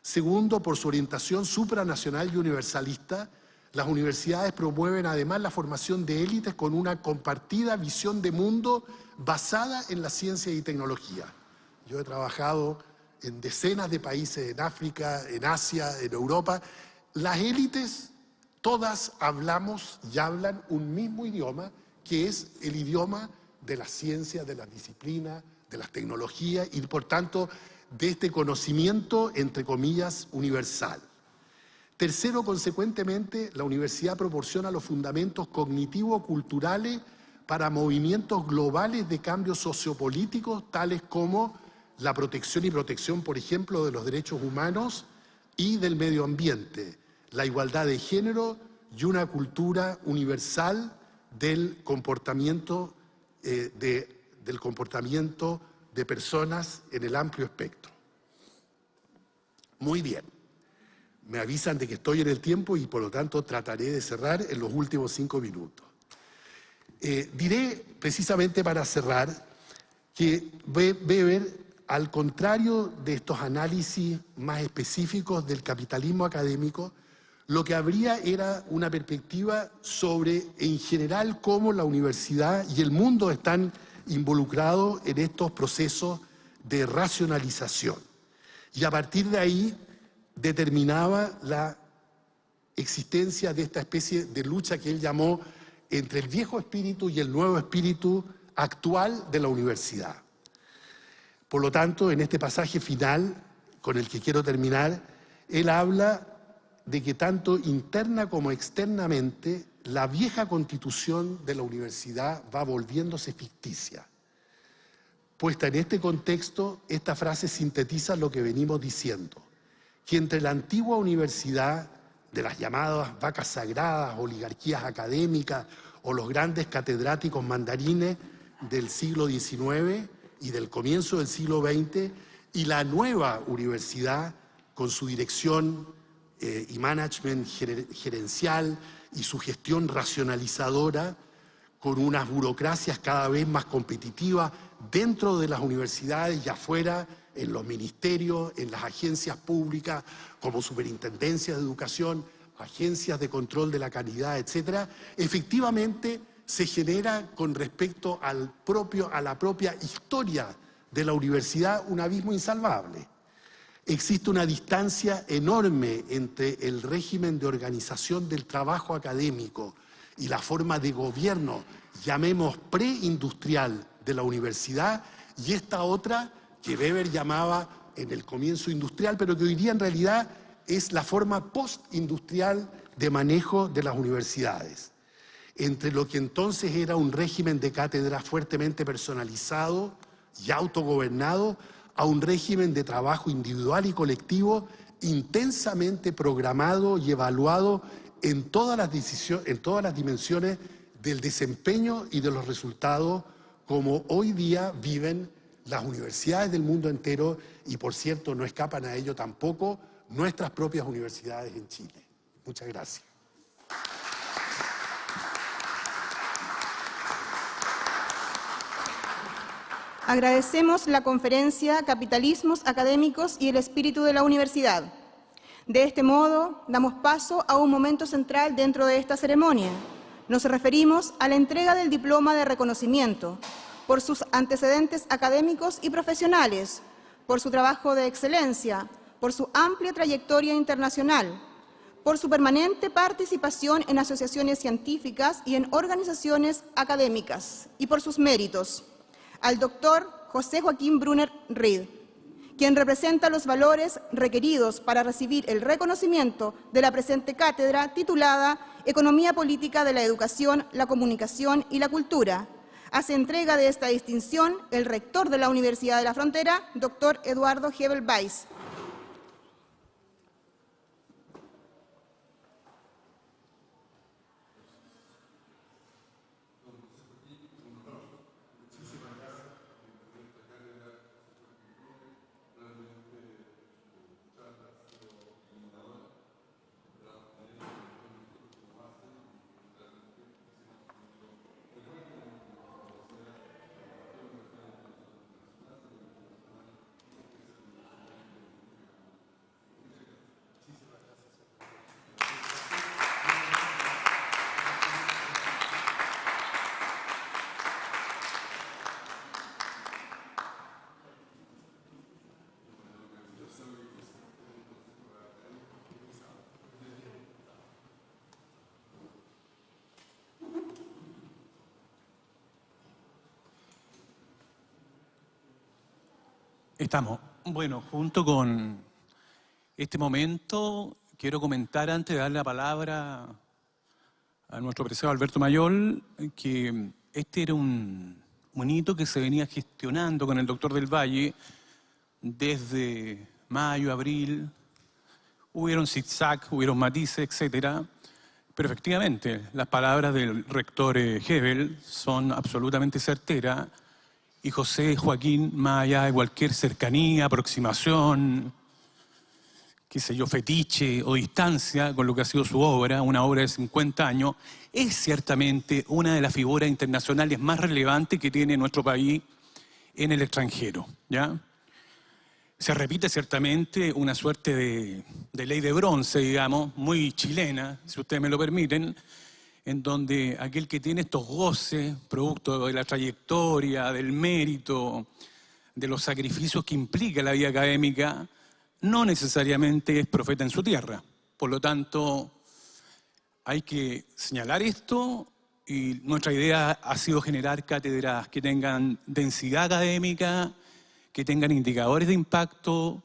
Segundo, por su orientación supranacional y universalista, las universidades promueven además la formación de élites con una compartida visión de mundo basada en la ciencia y tecnología. Yo he trabajado en decenas de países, en África, en Asia, en Europa. Las élites, todas hablamos y hablan un mismo idioma, que es el idioma de la ciencia, de las disciplinas, de las tecnologías y, por tanto, de este conocimiento, entre comillas, universal. Tercero, consecuentemente, la universidad proporciona los fundamentos cognitivo-culturales para movimientos globales de cambios sociopolíticos, tales como la protección, por ejemplo, de los derechos humanos y del medio ambiente, la igualdad de género y una cultura universal del comportamiento de personas en el amplio espectro. Muy bien. Me avisan de que estoy en el tiempo y por lo tanto trataré de cerrar en los últimos 5 minutos. Diré precisamente para cerrar que Weber, al contrario de estos análisis más específicos del capitalismo académico, lo que habría era una perspectiva sobre, en general, cómo la universidad y el mundo están involucrados en estos procesos de racionalización. Y a partir de ahí determinaba la existencia de esta especie de lucha que él llamó entre el viejo espíritu y el nuevo espíritu actual de la universidad. Por lo tanto, en este pasaje final, con el que quiero terminar, él habla de que tanto interna como externamente la vieja constitución de la universidad va volviéndose ficticia. Puesta en este contexto, esta frase sintetiza lo que venimos diciendo, que entre la antigua universidad de las llamadas vacas sagradas, oligarquías académicas o los grandes catedráticos mandarines del siglo XIX y del comienzo del siglo XX, y la nueva universidad con su dirección y management gerencial y su gestión racionalizadora, con unas burocracias cada vez más competitivas dentro de las universidades y afuera, en los ministerios, en las agencias públicas, como superintendencias de educación, agencias de control de la calidad, etcétera, efectivamente se genera con respecto a la propia historia de la universidad un abismo insalvable. Existe una distancia enorme entre el régimen de organización del trabajo académico y la forma de gobierno, llamemos preindustrial, de la universidad, y esta otra que Weber llamaba en el comienzo industrial, pero que hoy día en realidad es la forma postindustrial de manejo de las universidades. Entre lo que entonces era un régimen de cátedra fuertemente personalizado y autogobernado, a un régimen de trabajo individual y colectivo intensamente programado y evaluado en todas las dimensiones del desempeño y de los resultados, como hoy día viven las universidades del mundo entero, y por cierto no escapan a ello tampoco nuestras propias universidades en Chile. Muchas gracias. Agradecemos la conferencia Capitalismos Académicos y el Espíritu de la Universidad. De este modo, damos paso a un momento central dentro de esta ceremonia. Nos referimos a la entrega del diploma de reconocimiento por sus antecedentes académicos y profesionales, por su trabajo de excelencia, por su amplia trayectoria internacional, por su permanente participación en asociaciones científicas y en organizaciones académicas, y por sus méritos, al doctor José Joaquín Brunner Reed, quien representa los valores requeridos para recibir el reconocimiento de la presente cátedra titulada Economía Política de la Educación, la Comunicación y la Cultura. Hace entrega de esta distinción el rector de la Universidad de la Frontera, doctor Eduardo Hebel Weiss. Estamos. Bueno, junto con este momento, quiero comentar antes de dar la palabra a nuestro apreciado Alberto Mayol, que este era un hito que se venía gestionando con el doctor del Valle desde mayo, abril. Hubieron zigzag, hubieron matices, etcétera. Pero efectivamente, las palabras del rector Hebel son absolutamente certeras. Y José Joaquín, más allá de cualquier cercanía, aproximación, qué sé yo, fetiche o distancia con lo que ha sido su obra, una obra de 50 años, es ciertamente una de las figuras internacionales más relevantes que tiene nuestro país en el extranjero, ¿ya? Se repite ciertamente una suerte de ley de bronce, digamos, muy chilena, si ustedes me lo permiten, en donde aquel que tiene estos goces, producto de la trayectoria, del mérito, de los sacrificios que implica la vida académica, no necesariamente es profeta en su tierra. Por lo tanto, hay que señalar esto, y nuestra idea ha sido generar cátedras que tengan densidad académica, que tengan indicadores de impacto,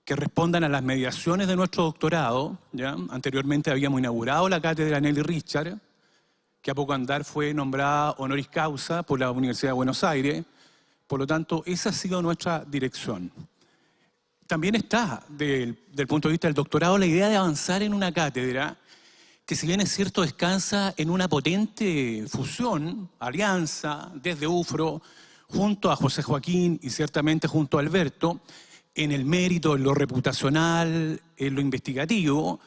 que respondan a las mediaciones de nuestro doctorado, ¿ya? Anteriormente habíamos inaugurado la cátedra Nelly Richard, que a poco andar fue nombrada honoris causa por la Universidad de Buenos Aires. Por lo tanto, esa ha sido nuestra dirección. También está, del punto de vista del doctorado, la idea de avanzar en una cátedra que, si bien es cierto, descansa en una potente fusión, alianza, desde UFRO, junto a José Joaquín y ciertamente junto a Alberto, en el mérito, en lo reputacional, en lo investigativo,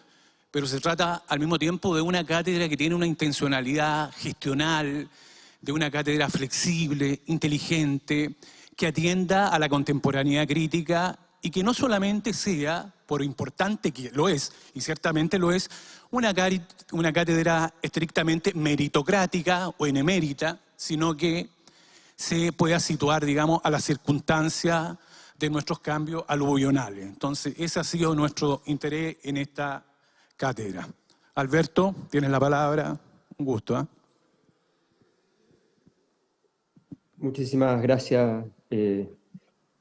pero se trata al mismo tiempo de una cátedra que tiene una intencionalidad gestional, de una cátedra flexible, inteligente, que atienda a la contemporaneidad crítica y que no solamente sea, por importante que lo es, y ciertamente lo es, una cátedra estrictamente meritocrática o enemérita, sino que se pueda situar, digamos, a las circunstancias de nuestros cambios aluvionales. Entonces, ese ha sido nuestro interés en esta cátedra. Alberto, tienes la palabra. Un gusto, ¿eh? Muchísimas gracias,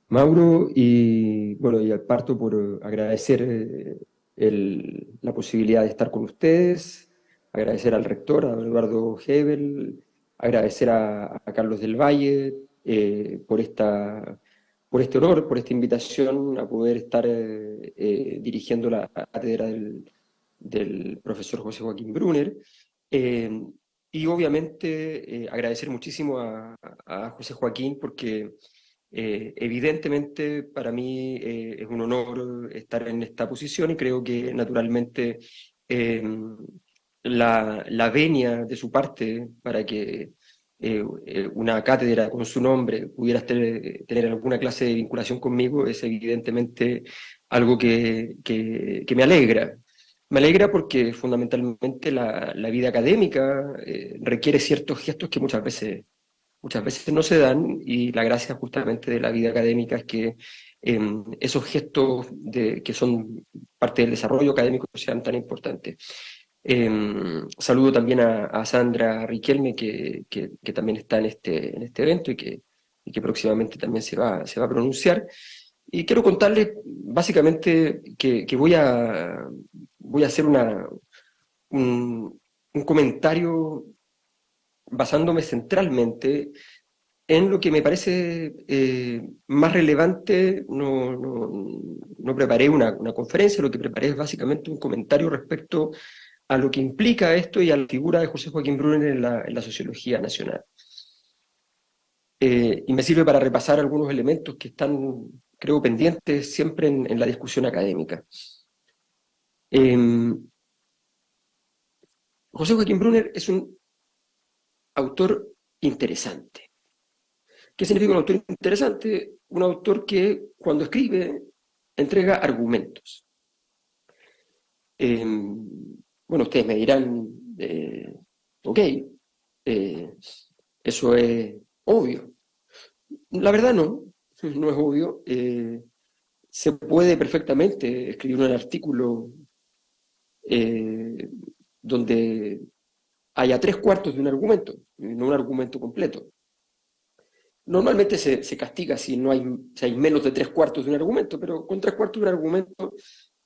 Mauro, y bueno, y parto por agradecer la posibilidad de estar con ustedes, agradecer al rector, a Eduardo Hebel, agradecer a Carlos del Valle por este honor, por esta invitación a poder estar dirigiendo la cátedra del profesor José Joaquín Brunner. Y obviamente agradecer muchísimo a José Joaquín porque evidentemente para mí es un honor estar en esta posición y creo que naturalmente la venia de su parte para que una cátedra con su nombre pudiera tener alguna clase de vinculación conmigo es evidentemente algo que me alegra. Me alegra porque fundamentalmente la vida académica requiere ciertos gestos que muchas veces no se dan, y la gracia justamente de la vida académica es que esos gestos que son parte del desarrollo académico sean tan importantes. Saludo también a Sandra Riquelme, que también está en este evento y que próximamente también se va a pronunciar. Y quiero contarles básicamente que voy a hacer un comentario basándome centralmente en lo que me parece más relevante. No preparé una conferencia, lo que preparé es básicamente un comentario respecto a lo que implica esto y a la figura de José Joaquín Brunner en la sociología nacional. Y me sirve para repasar algunos elementos que están, creo, pendientes siempre en la discusión académica. José Joaquín Brunner es un autor interesante. ¿Qué significa un autor interesante? Un autor que cuando escribe entrega argumentos. Bueno, ustedes me dirán, ok, eso es obvio. La verdad no es obvio. Se puede perfectamente escribir un artículo donde haya 3/4 de un argumento, no un argumento completo. Normalmente se castiga si hay menos de 3/4 de un argumento, pero con 3/4 de un argumento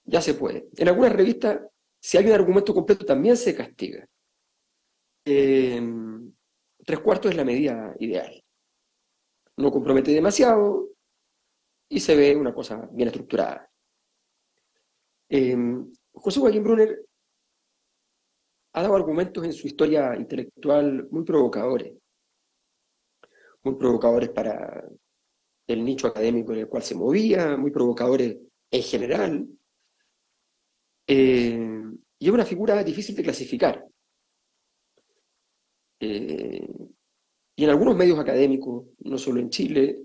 ya se puede. En algunas revistas, si hay un argumento completo, también se castiga. 3/4 es la medida ideal. No compromete demasiado y se ve una cosa bien estructurada. José Joaquín Brunner ha dado argumentos en su historia intelectual muy provocadores para el nicho académico en el cual se movía, muy provocadores en general, y es una figura difícil de clasificar. Y en algunos medios académicos, no solo en Chile,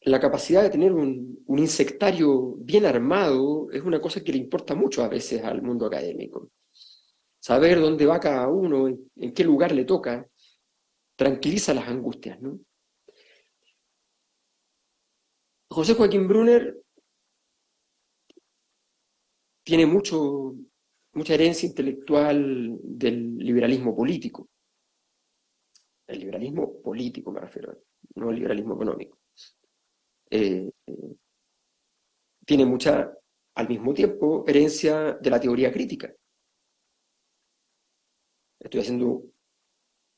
la capacidad de tener un insectario bien armado es una cosa que le importa mucho a veces al mundo académico. Saber dónde va cada uno, en qué lugar le toca, tranquiliza las angustias, ¿no? José Joaquín Brunner tiene mucha herencia intelectual del liberalismo político. El liberalismo político me refiero, no el liberalismo económico. Tiene mucha, al mismo tiempo, herencia de la teoría crítica. Estoy haciendo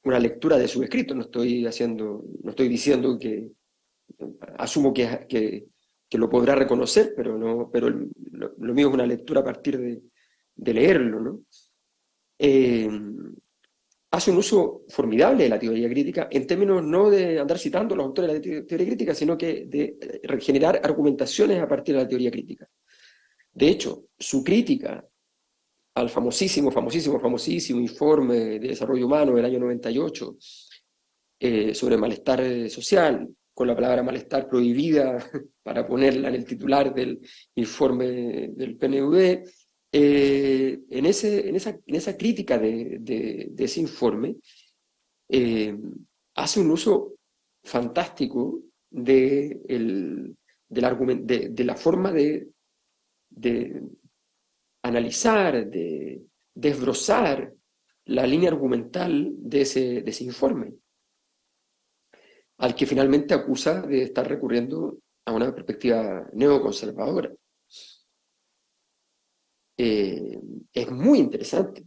una lectura de su escrito, no estoy diciendo que, asumo que lo podrá reconocer, pero lo mío es una lectura a partir de leerlo, ¿no? Hace un uso formidable de la teoría crítica en términos no de andar citando a los autores de la teoría crítica, sino que de generar argumentaciones a partir de la teoría crítica. De hecho, su crítica al famosísimo informe de desarrollo humano del año 98 sobre malestar social, con la palabra malestar prohibida para ponerla en el titular del informe del PNUD, en esa crítica de ese informe, hace un uso fantástico de la forma de analizar, de desbrozar la línea argumental de ese informe, al que finalmente acusa de estar recurriendo a una perspectiva neoconservadora. Es muy interesante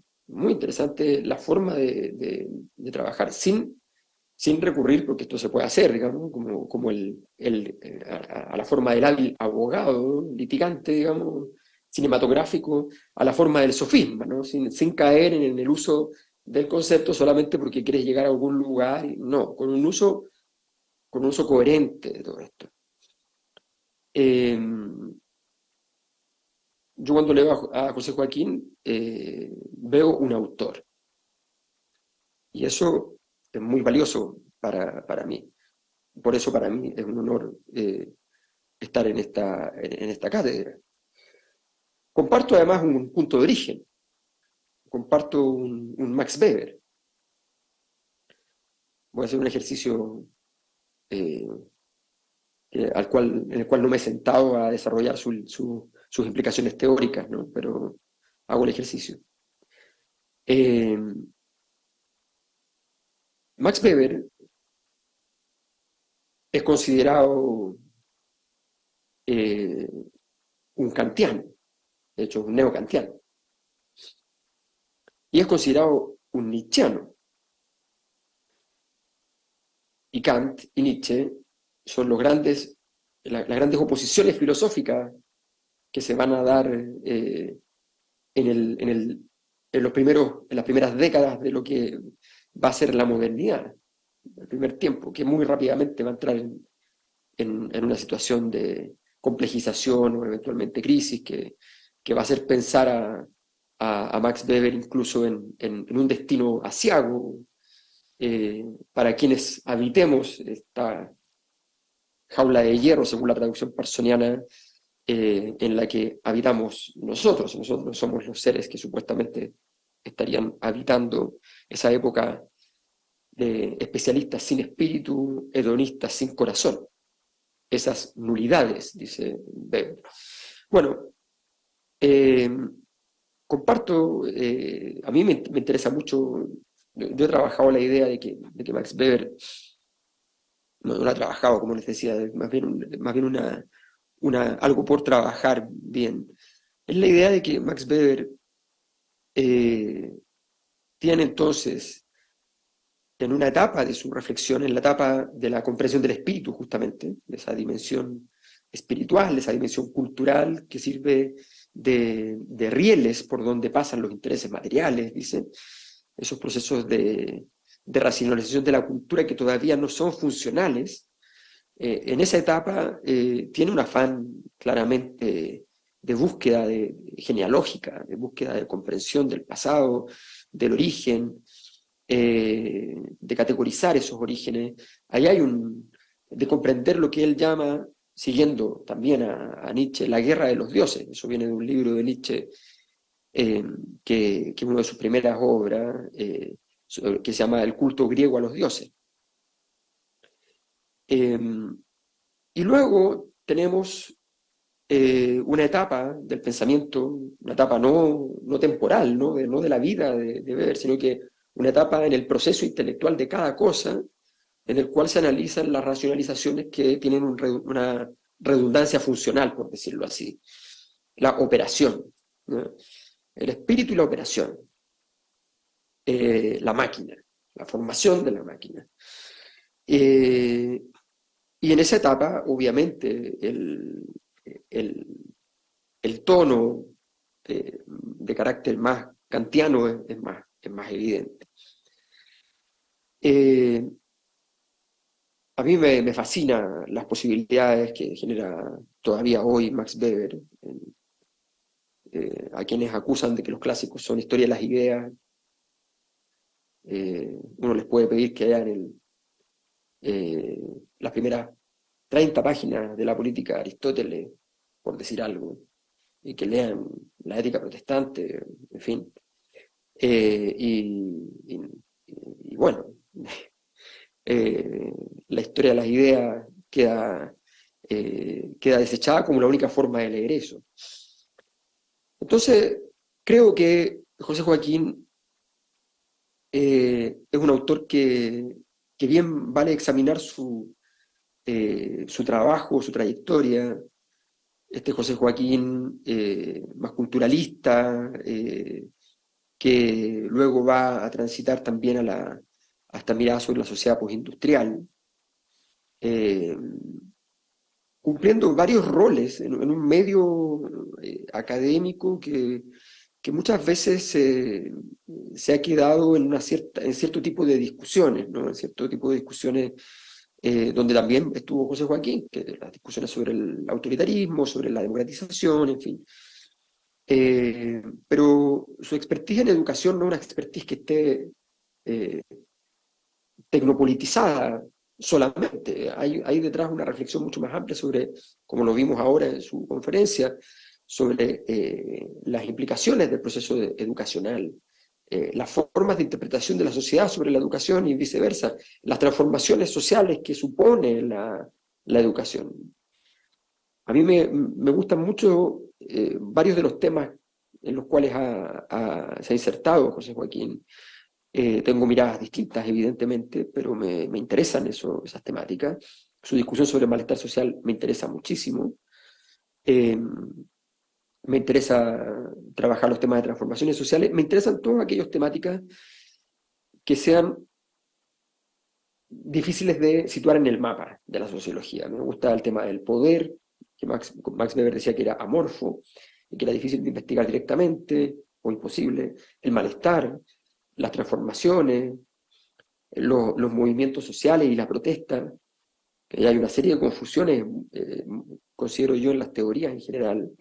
la forma de trabajar sin recurrir, porque esto se puede hacer, digamos, como a la forma del hábil abogado, litigante, digamos, cinematográfico, a la forma del sofisma, ¿no? Sin caer en el uso del concepto solamente porque quieres llegar a algún lugar, no, con un uso coherente de todo esto. Yo cuando leo a José Joaquín veo un autor, y eso es muy valioso para mí. Por eso para mí es un honor estar en esta cátedra. Comparto además un punto de origen, comparto un Max Weber. Voy a hacer un ejercicio en el cual no me he sentado a desarrollar sus implicaciones teóricas, ¿no? Pero hago el ejercicio. Max Weber es considerado un kantiano, de hecho un neokantiano, y es considerado un nietzscheano. Y Kant y Nietzsche son las grandes oposiciones filosóficas que se van a dar en las primeras décadas de lo que va a ser la modernidad, el primer tiempo, que muy rápidamente va a entrar en una situación de complejización o eventualmente crisis que va a hacer pensar a Max Weber incluso en un destino aciago para quienes habitemos esta jaula de hierro, según la traducción parsoniana, en la que habitamos nosotros. Nosotros somos los seres que supuestamente estarían habitando esa época de especialistas sin espíritu, hedonistas sin corazón. Esas nulidades, dice Weber. Bueno, comparto, a mí me interesa mucho, yo he trabajado la idea de que Max Weber, no la he trabajado, como les decía, más bien algo por trabajar bien. Es la idea de que Max Weber tiene entonces, en una etapa de su reflexión, en la etapa de la comprensión del espíritu, justamente, de esa dimensión espiritual, de esa dimensión cultural que sirve de rieles por donde pasan los intereses materiales, dice, esos procesos de racionalización de la cultura que todavía no son funcionales. En esa etapa tiene un afán claramente de búsqueda genealógica, de búsqueda de comprensión del pasado, del origen, de categorizar esos orígenes. Ahí hay de comprender lo que él llama, siguiendo también a Nietzsche, la guerra de los dioses. Eso viene de un libro de Nietzsche, que una de sus primeras obras, que se llama El culto griego a los dioses. Y luego tenemos una etapa del pensamiento, una etapa no temporal, no de la vida de Weber, sino que una etapa en el proceso intelectual de cada cosa, en el cual se analizan las racionalizaciones que tienen una redundancia funcional, por decirlo así. La operación, ¿no? El espíritu y la operación, la máquina, la formación de la máquina. Y en esa etapa, obviamente, el tono de carácter más kantiano es más evidente. A mí me fascinan las posibilidades que genera todavía hoy Max Weber, a quienes acusan de que los clásicos son historia de las ideas. Uno les puede pedir que lean las primeras 30 páginas de la política de Aristóteles, por decir algo, y que lean la ética protestante, en fin. Y bueno, la historia de las ideas queda desechada como la única forma de leer eso. Entonces, creo que José Joaquín es un autor que bien vale examinar su trabajo, su trayectoria. Este José Joaquín más culturalista, que luego va a transitar también a esta mirada sobre la sociedad postindustrial, cumpliendo varios roles en un medio académico que muchas veces se ha quedado en cierto tipo de discusiones, ¿no? En cierto tipo de discusiones donde también estuvo José Joaquín, que las discusiones sobre el autoritarismo, sobre la democratización, en fin. Pero su expertise en educación no es una expertise que esté tecnopolitizada solamente. Hay detrás una reflexión mucho más amplia sobre, como lo vimos ahora en su conferencia, sobre las implicaciones del proceso educacional, las formas de interpretación de la sociedad sobre la educación y viceversa, las transformaciones sociales que supone la educación. A mí me gustan mucho varios de los temas en los cuales se ha insertado José Joaquín. Tengo miradas distintas, evidentemente, pero me interesan esas temáticas. Su discusión sobre el malestar social me interesa muchísimo. Me interesa trabajar los temas de transformaciones sociales. Me interesan todas aquellas temáticas que sean difíciles de situar en el mapa de la sociología. Me gusta el tema del poder, que Max Weber decía que era amorfo, y que era difícil de investigar directamente, o imposible. El malestar, las transformaciones, los movimientos sociales y la protesta. Que hay una serie de confusiones, considero yo, en las teorías en general.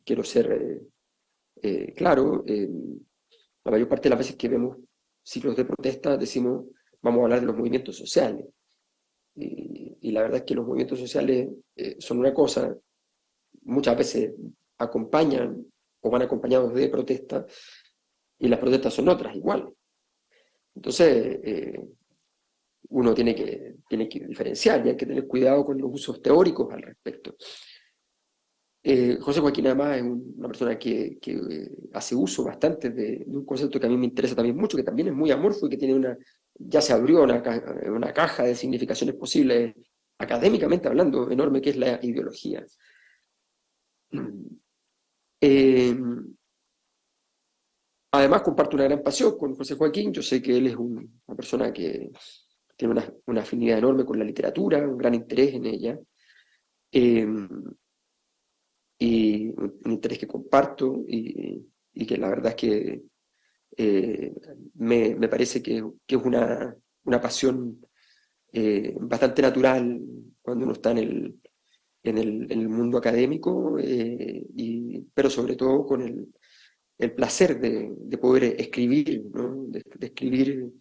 Quiero ser claro, la mayor parte de las veces que vemos ciclos de protesta decimos, vamos a hablar de los movimientos sociales. Y la verdad es que los movimientos sociales son una cosa, muchas veces acompañan o van acompañados de protestas, y las protestas son otras, igual. Entonces, uno tiene que diferenciar y hay que tener cuidado con los usos teóricos al respecto. José Joaquín además es una persona que hace uso bastante de un concepto que a mí me interesa también mucho, que también es muy amorfo y que tiene ya se abrió una caja de significaciones posibles, académicamente hablando, enorme, que es la ideología. Además comparto una gran pasión con José Joaquín. Yo sé que él es una persona que tiene una afinidad enorme con la literatura, un gran interés en ella. Y un interés que comparto y que la verdad es que me parece que es una pasión bastante natural cuando uno está en el mundo académico, pero sobre todo con el placer de poder escribir, ¿no? de escribir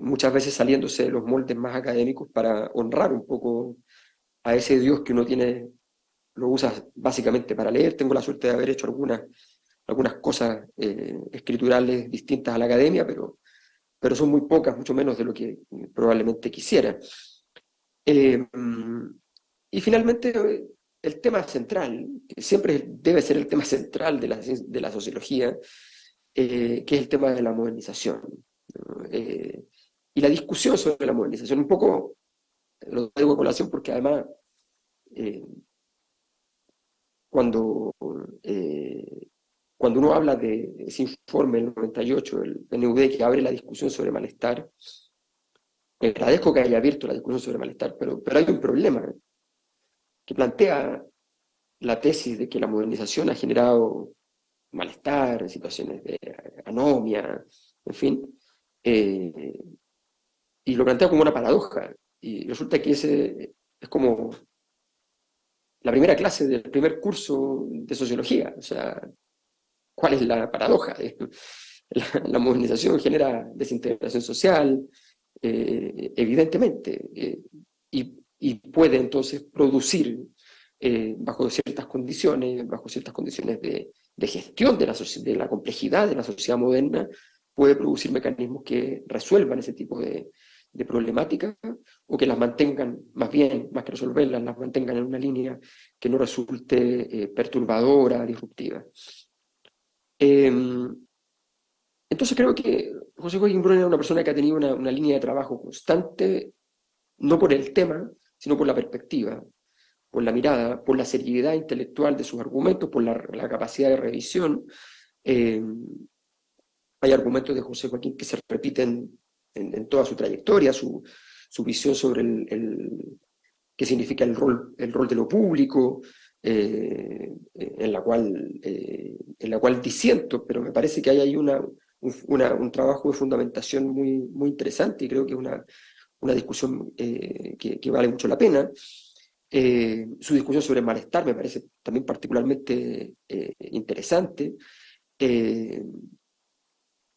muchas veces saliéndose de los moldes más académicos para honrar un poco a ese Dios que uno tiene. Lo usas básicamente para leer. Tengo la suerte de haber hecho algunas cosas escriturales distintas a la academia, pero son muy pocas, mucho menos de lo que probablemente quisiera. Y finalmente, el tema central, que siempre debe ser el tema central de la sociología, que es el tema de la modernización, ¿no? Y la discusión sobre la modernización. Un poco lo traigo a colación porque además cuando uno habla de ese informe del 98, el PNUD, que abre la discusión sobre malestar, agradezco que haya abierto la discusión sobre malestar, pero hay un problema que plantea la tesis de que la modernización ha generado malestar, situaciones de anomia, en fin, y lo plantea como una paradoja, y resulta que ese es como la primera clase del primer curso de sociología. O sea, ¿cuál es la paradoja? La modernización genera desintegración social, evidentemente, y puede entonces producir, bajo ciertas condiciones de gestión de la complejidad de la sociedad moderna, puede producir mecanismos que resuelvan ese tipo de problemáticas, o que las mantengan, más que resolverlas, las mantengan en una línea que no resulte perturbadora, disruptiva. Entonces creo que José Joaquín Brunner era una persona que ha tenido una línea de trabajo constante, no por el tema, sino por la perspectiva, por la mirada, por la seriedad intelectual de sus argumentos, por la capacidad de revisión. Hay argumentos de José Joaquín que se repiten en toda su trayectoria, su visión sobre qué significa el rol de lo público, en la cual disiento, pero me parece que hay ahí un trabajo de fundamentación muy, muy interesante, y creo que es una discusión que vale mucho la pena. Su discusión sobre el malestar me parece también particularmente interesante,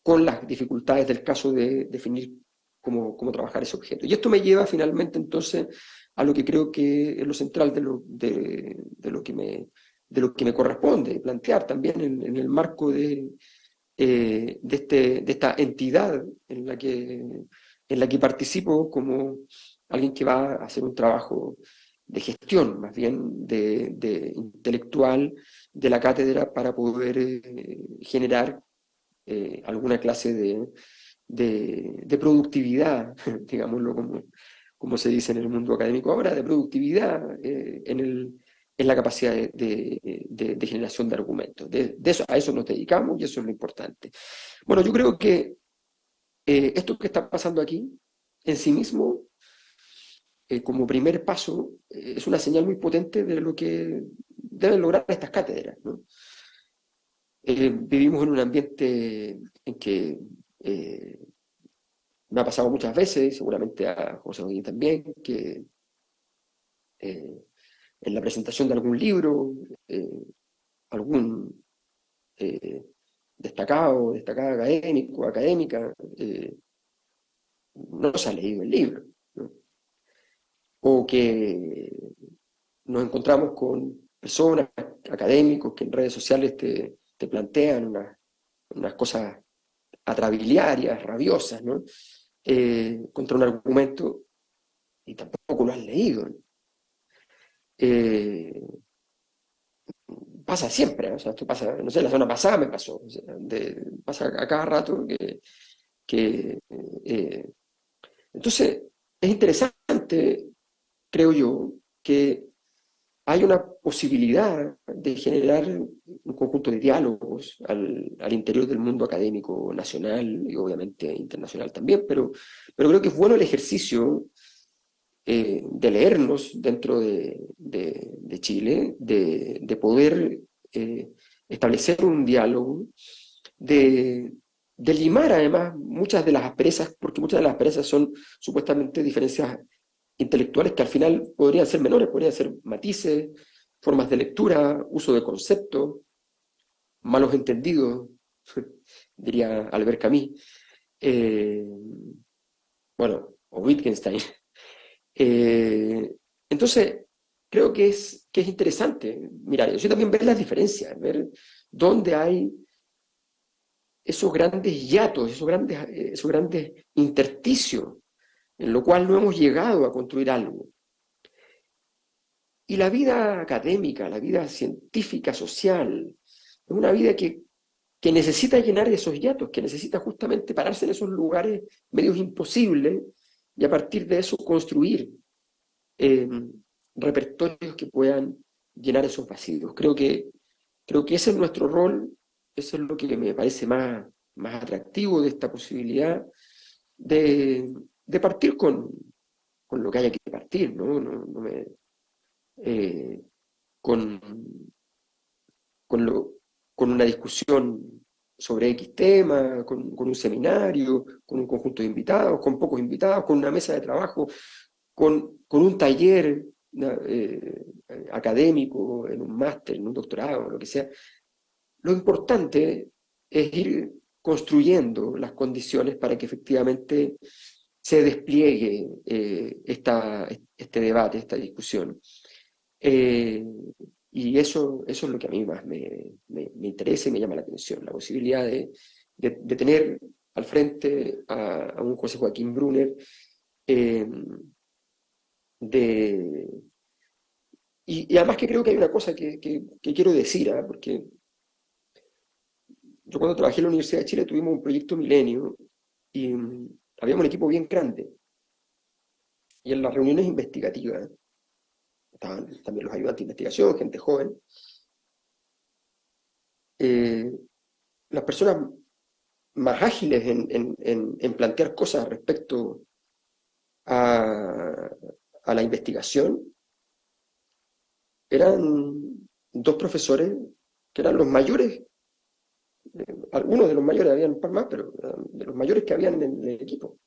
con las dificultades del caso de definir cómo trabajar ese objeto. Y esto me lleva finalmente entonces a lo que creo que es lo central de lo que me corresponde plantear también en el marco de esta entidad en la que en la que participo como alguien que va a hacer un trabajo de gestión, más bien de intelectual de la cátedra para poder generar alguna clase de productividad, digámoslo como se dice en el mundo académico ahora, de productividad en la capacidad de generación de argumentos. Eso, a eso nos dedicamos y eso es lo importante. Bueno, yo creo que esto que está pasando aquí, en sí mismo, como primer paso, es una señal muy potente de lo que deben lograr estas cátedras, ¿no? Vivimos en un ambiente en que me ha pasado muchas veces, seguramente a José Joaquín también, que en la presentación de algún libro, algún destacada académico, académica, no se ha leído el libro, ¿no? O que nos encontramos con personas, académicos, que en redes sociales te plantean unas cosas atrabiliarias, rabiosas, ¿no? Contra un argumento y tampoco lo has leído, ¿no? Pasa siempre, ¿no? O sea, esto pasa, no sé, la semana pasada me pasó, o sea, pasa a cada rato que entonces es interesante, creo yo, que hay una posibilidad de generar un conjunto de diálogos al interior del mundo académico nacional y obviamente internacional también, pero creo que es bueno el ejercicio de leernos dentro de Chile, de poder establecer un diálogo, de limar además muchas de las asperezas, porque muchas de las asperezas son supuestamente diferencias intelectuales que al final podrían ser menores, podrían ser matices, formas de lectura, uso de conceptos, malos entendidos, diría Albert Camus, bueno, o Wittgenstein. Entonces, creo que es interesante mirar eso y también ver las diferencias, ver dónde hay esos grandes hiatos, esos grandes intersticios, en lo cual no hemos llegado a construir algo. Y la vida académica, la vida científica, social, es una vida que necesita llenar esos hiatos, que necesita justamente pararse en esos lugares medios imposibles y a partir de eso construir repertorios que puedan llenar esos vacíos. Creo que ese es nuestro rol, eso es lo que me parece más atractivo de esta posibilidad de partir con lo que haya que partir, ¿no? Con una discusión sobre X tema, con un seminario, con un conjunto de invitados, con pocos invitados, con una mesa de trabajo, con un taller académico, en un máster, en un doctorado, lo que sea. Lo importante es ir construyendo las condiciones para que efectivamente se despliegue este debate, esta discusión. Y eso es lo que a mí más me interesa y me llama la atención, la posibilidad de tener al frente a un José Joaquín Brunner, y además que creo que hay una cosa que quiero decir, ¿eh? Porque yo cuando trabajé en la Universidad de Chile tuvimos un proyecto Milenio y habíamos un equipo bien grande. Y en las reuniones investigativas estaban también los ayudantes de investigación, gente joven. Las personas más ágiles en plantear cosas respecto a la investigación eran dos profesores que eran los mayores, algunos de los mayores, habían un par más, pero de los mayores que habían en el equipo.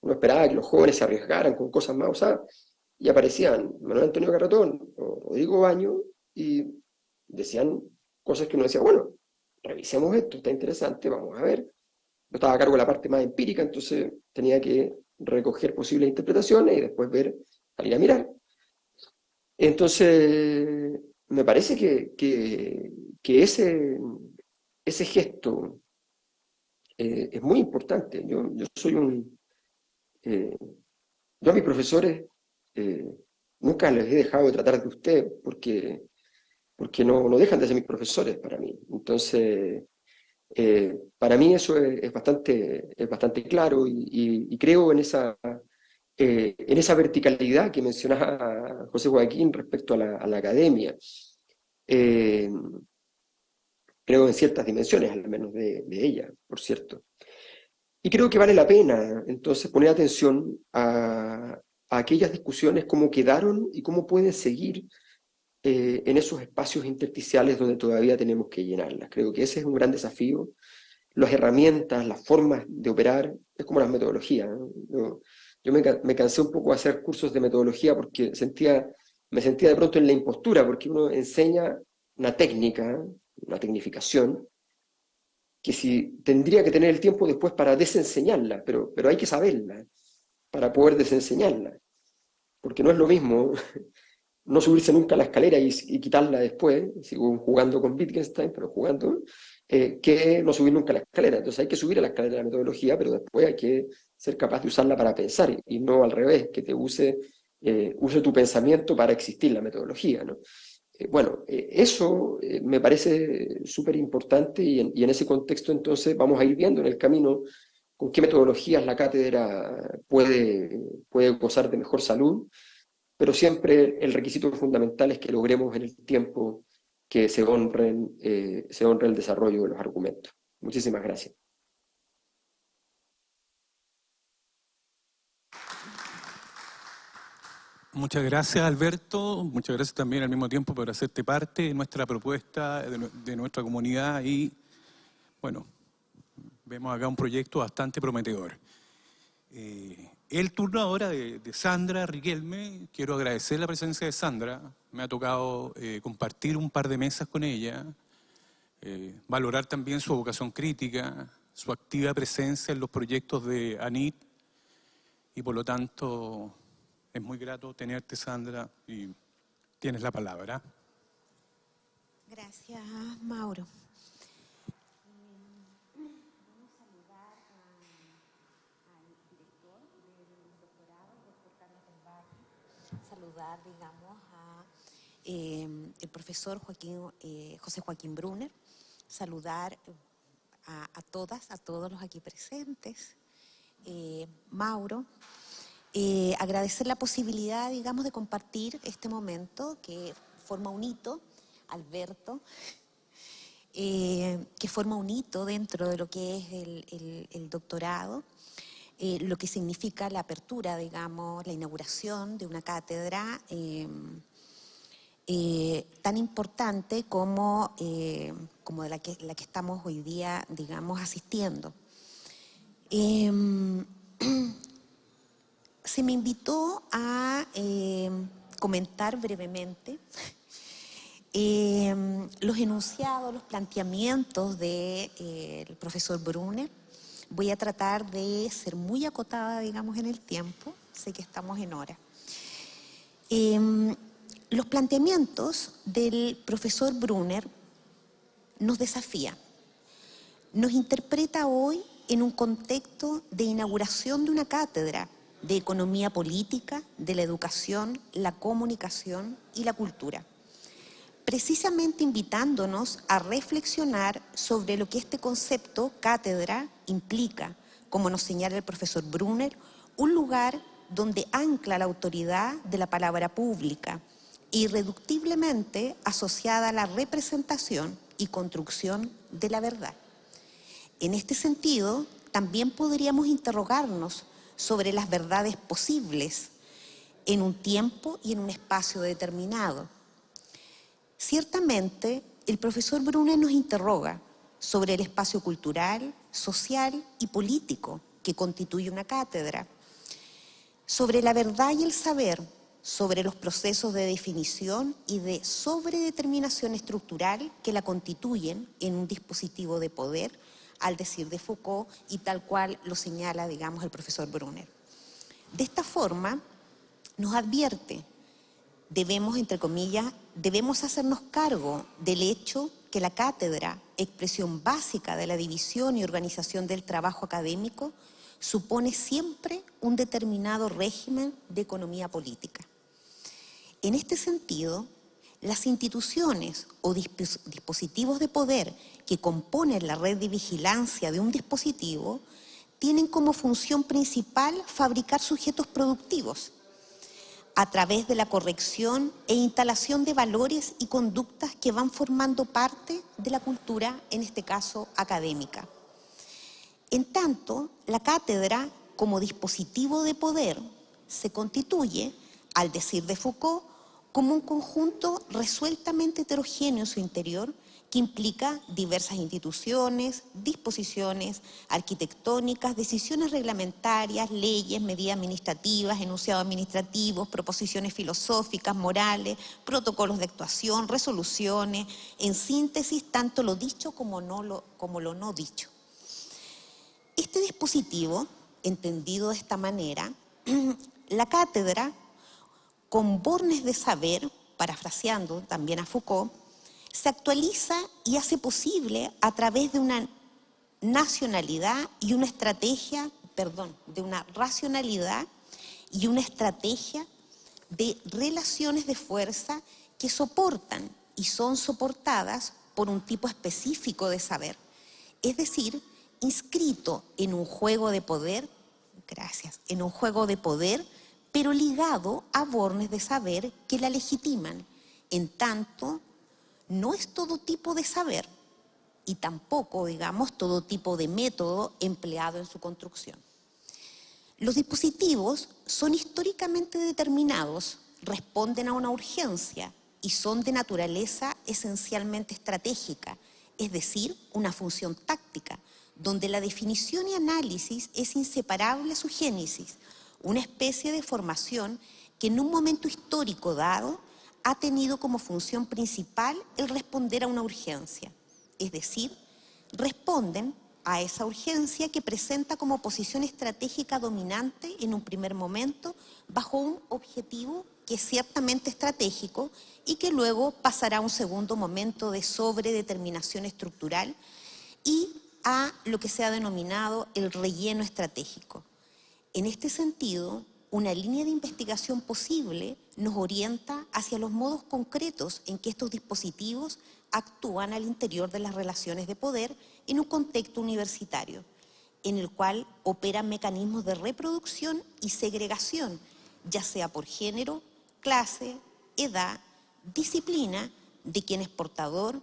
Uno esperaba que los jóvenes se arriesgaran con cosas más osadas, y aparecían Manuel Antonio Carratón o Rodrigo Baño y decían cosas que uno decía, bueno, revisemos esto, está interesante, vamos a ver. Yo estaba a cargo de la parte más empírica, entonces tenía que recoger posibles interpretaciones y después salir a mirar. Entonces, me parece que ese gesto es muy importante. Yo soy un Yo a mis profesores nunca les he dejado de tratar de usted porque no dejan de ser mis profesores para mí. Entonces, para mí eso es bastante claro y creo en esa verticalidad que mencionaba José Joaquín respecto a la academia. Creo en ciertas dimensiones, al menos de ella, por cierto. Y creo que vale la pena, entonces, poner atención a aquellas discusiones, cómo quedaron y cómo pueden seguir en esos espacios intersticiales donde todavía tenemos que llenarlas. Creo que ese es un gran desafío. Las herramientas, las formas de operar, es como las metodologías, ¿no? Yo me cansé un poco de hacer cursos de metodología porque me sentía de pronto en la impostura, porque uno enseña una técnica, una tecnificación, que si tendría que tener el tiempo después para desenseñarla, pero hay que saberla para poder desenseñarla, porque no es lo mismo no subirse nunca a la escalera y quitarla después, sigo jugando con Wittgenstein, pero jugando, que no subir nunca a la escalera. Entonces hay que subir a la escalera de la metodología, pero después hay que ser capaz de usarla para pensar, y no al revés, que te use tu pensamiento para existir la metodología, ¿no? Bueno, eso me parece súper importante y en ese contexto entonces vamos a ir viendo en el camino con qué metodologías la cátedra puede gozar de mejor salud, pero siempre el requisito fundamental es que logremos en el tiempo que se honre el desarrollo de los argumentos. Muchísimas gracias. Muchas gracias, Alberto. Muchas gracias también al mismo tiempo por hacerte parte de nuestra propuesta, de nuestra comunidad, y bueno, vemos acá un proyecto bastante prometedor. El turno ahora de Sandra Riquelme. Quiero agradecer la presencia de Sandra. Me ha tocado compartir un par de mesas con ella, valorar también su vocación crítica, su activa presencia en los proyectos de ANIT, y por lo tanto es muy grato tenerte, Sandra, y tienes la palabra. Gracias, Mauro. Saludar, digamos, a el profesor José Joaquín Brunner, saludar a todas, a todos los aquí presentes, Mauro, agradecer la posibilidad, digamos, de compartir este momento que forma un hito, Alberto, que forma un hito dentro de lo que es el doctorado, lo que significa la apertura, digamos, la inauguración de una cátedra tan importante como la que estamos hoy día, digamos, asistiendo. Se me invitó a comentar brevemente los enunciados, los planteamientos del profesor Brunner. Voy a tratar de ser muy acotada, digamos, en el tiempo. Sé que estamos en hora. Los planteamientos del profesor Brunner nos desafían. Nos interpreta hoy en un contexto de inauguración de una cátedra de economía política, de la educación, la comunicación y la cultura, precisamente invitándonos a reflexionar sobre lo que este concepto cátedra implica, como nos señala el profesor Brunner, un lugar donde ancla la autoridad de la palabra pública, irreductiblemente asociada a la representación y construcción de la verdad. En este sentido, también podríamos interrogarnos sobre las verdades posibles en un tiempo y en un espacio determinado. Ciertamente, el profesor Brunner nos interroga sobre el espacio cultural, social y político que constituye una cátedra, sobre la verdad y el saber, sobre los procesos de definición y de sobredeterminación estructural que la constituyen en un dispositivo de poder, al decir de Foucault, y tal cual lo señala, digamos, el profesor Brunner. De esta forma, nos advierte, entre comillas, debemos hacernos cargo del hecho que la cátedra, expresión básica de la división y organización del trabajo académico, supone siempre un determinado régimen de economía política. En este sentido, las instituciones o dispositivos de poder que componen la red de vigilancia de un dispositivo tienen como función principal fabricar sujetos productivos a través de la corrección e instalación de valores y conductas que van formando parte de la cultura, en este caso académica. En tanto, la cátedra, como dispositivo de poder, se constituye, al decir de Foucault, como un conjunto resueltamente heterogéneo en su interior, que implica diversas instituciones, disposiciones arquitectónicas, decisiones reglamentarias, leyes, medidas administrativas, enunciados administrativos, proposiciones filosóficas, morales, protocolos de actuación, resoluciones, en síntesis, tanto lo dicho como lo no dicho. Este dispositivo, entendido de esta manera, la cátedra, con bornes de saber, parafraseando también a Foucault, se actualiza y hace posible a través de una nacionalidad y una estrategia, de una racionalidad y una estrategia de relaciones de fuerza que soportan y son soportadas por un tipo específico de saber, es decir, inscrito en un juego de poder, en un juego de poder, pero ligado a bornes de saber que la legitiman, en tanto no es todo tipo de saber y tampoco, digamos, todo tipo de método empleado en su construcción. Los dispositivos son históricamente determinados, responden a una urgencia y son de naturaleza esencialmente estratégica, es decir, una función táctica, donde la definición y análisis es inseparable a su génesis, una especie de formación que en un momento histórico dado ha tenido como función principal el responder a una urgencia, es decir, responden a esa urgencia que presenta como posición estratégica dominante en un primer momento bajo un objetivo que es ciertamente estratégico y que luego pasará a un segundo momento de sobredeterminación estructural y a lo que se ha denominado el relleno estratégico. En este sentido, una línea de investigación posible nos orienta hacia los modos concretos en que estos dispositivos actúan al interior de las relaciones de poder en un contexto universitario, en el cual operan mecanismos de reproducción y segregación, ya sea por género, clase, edad, disciplina, de quién es portador,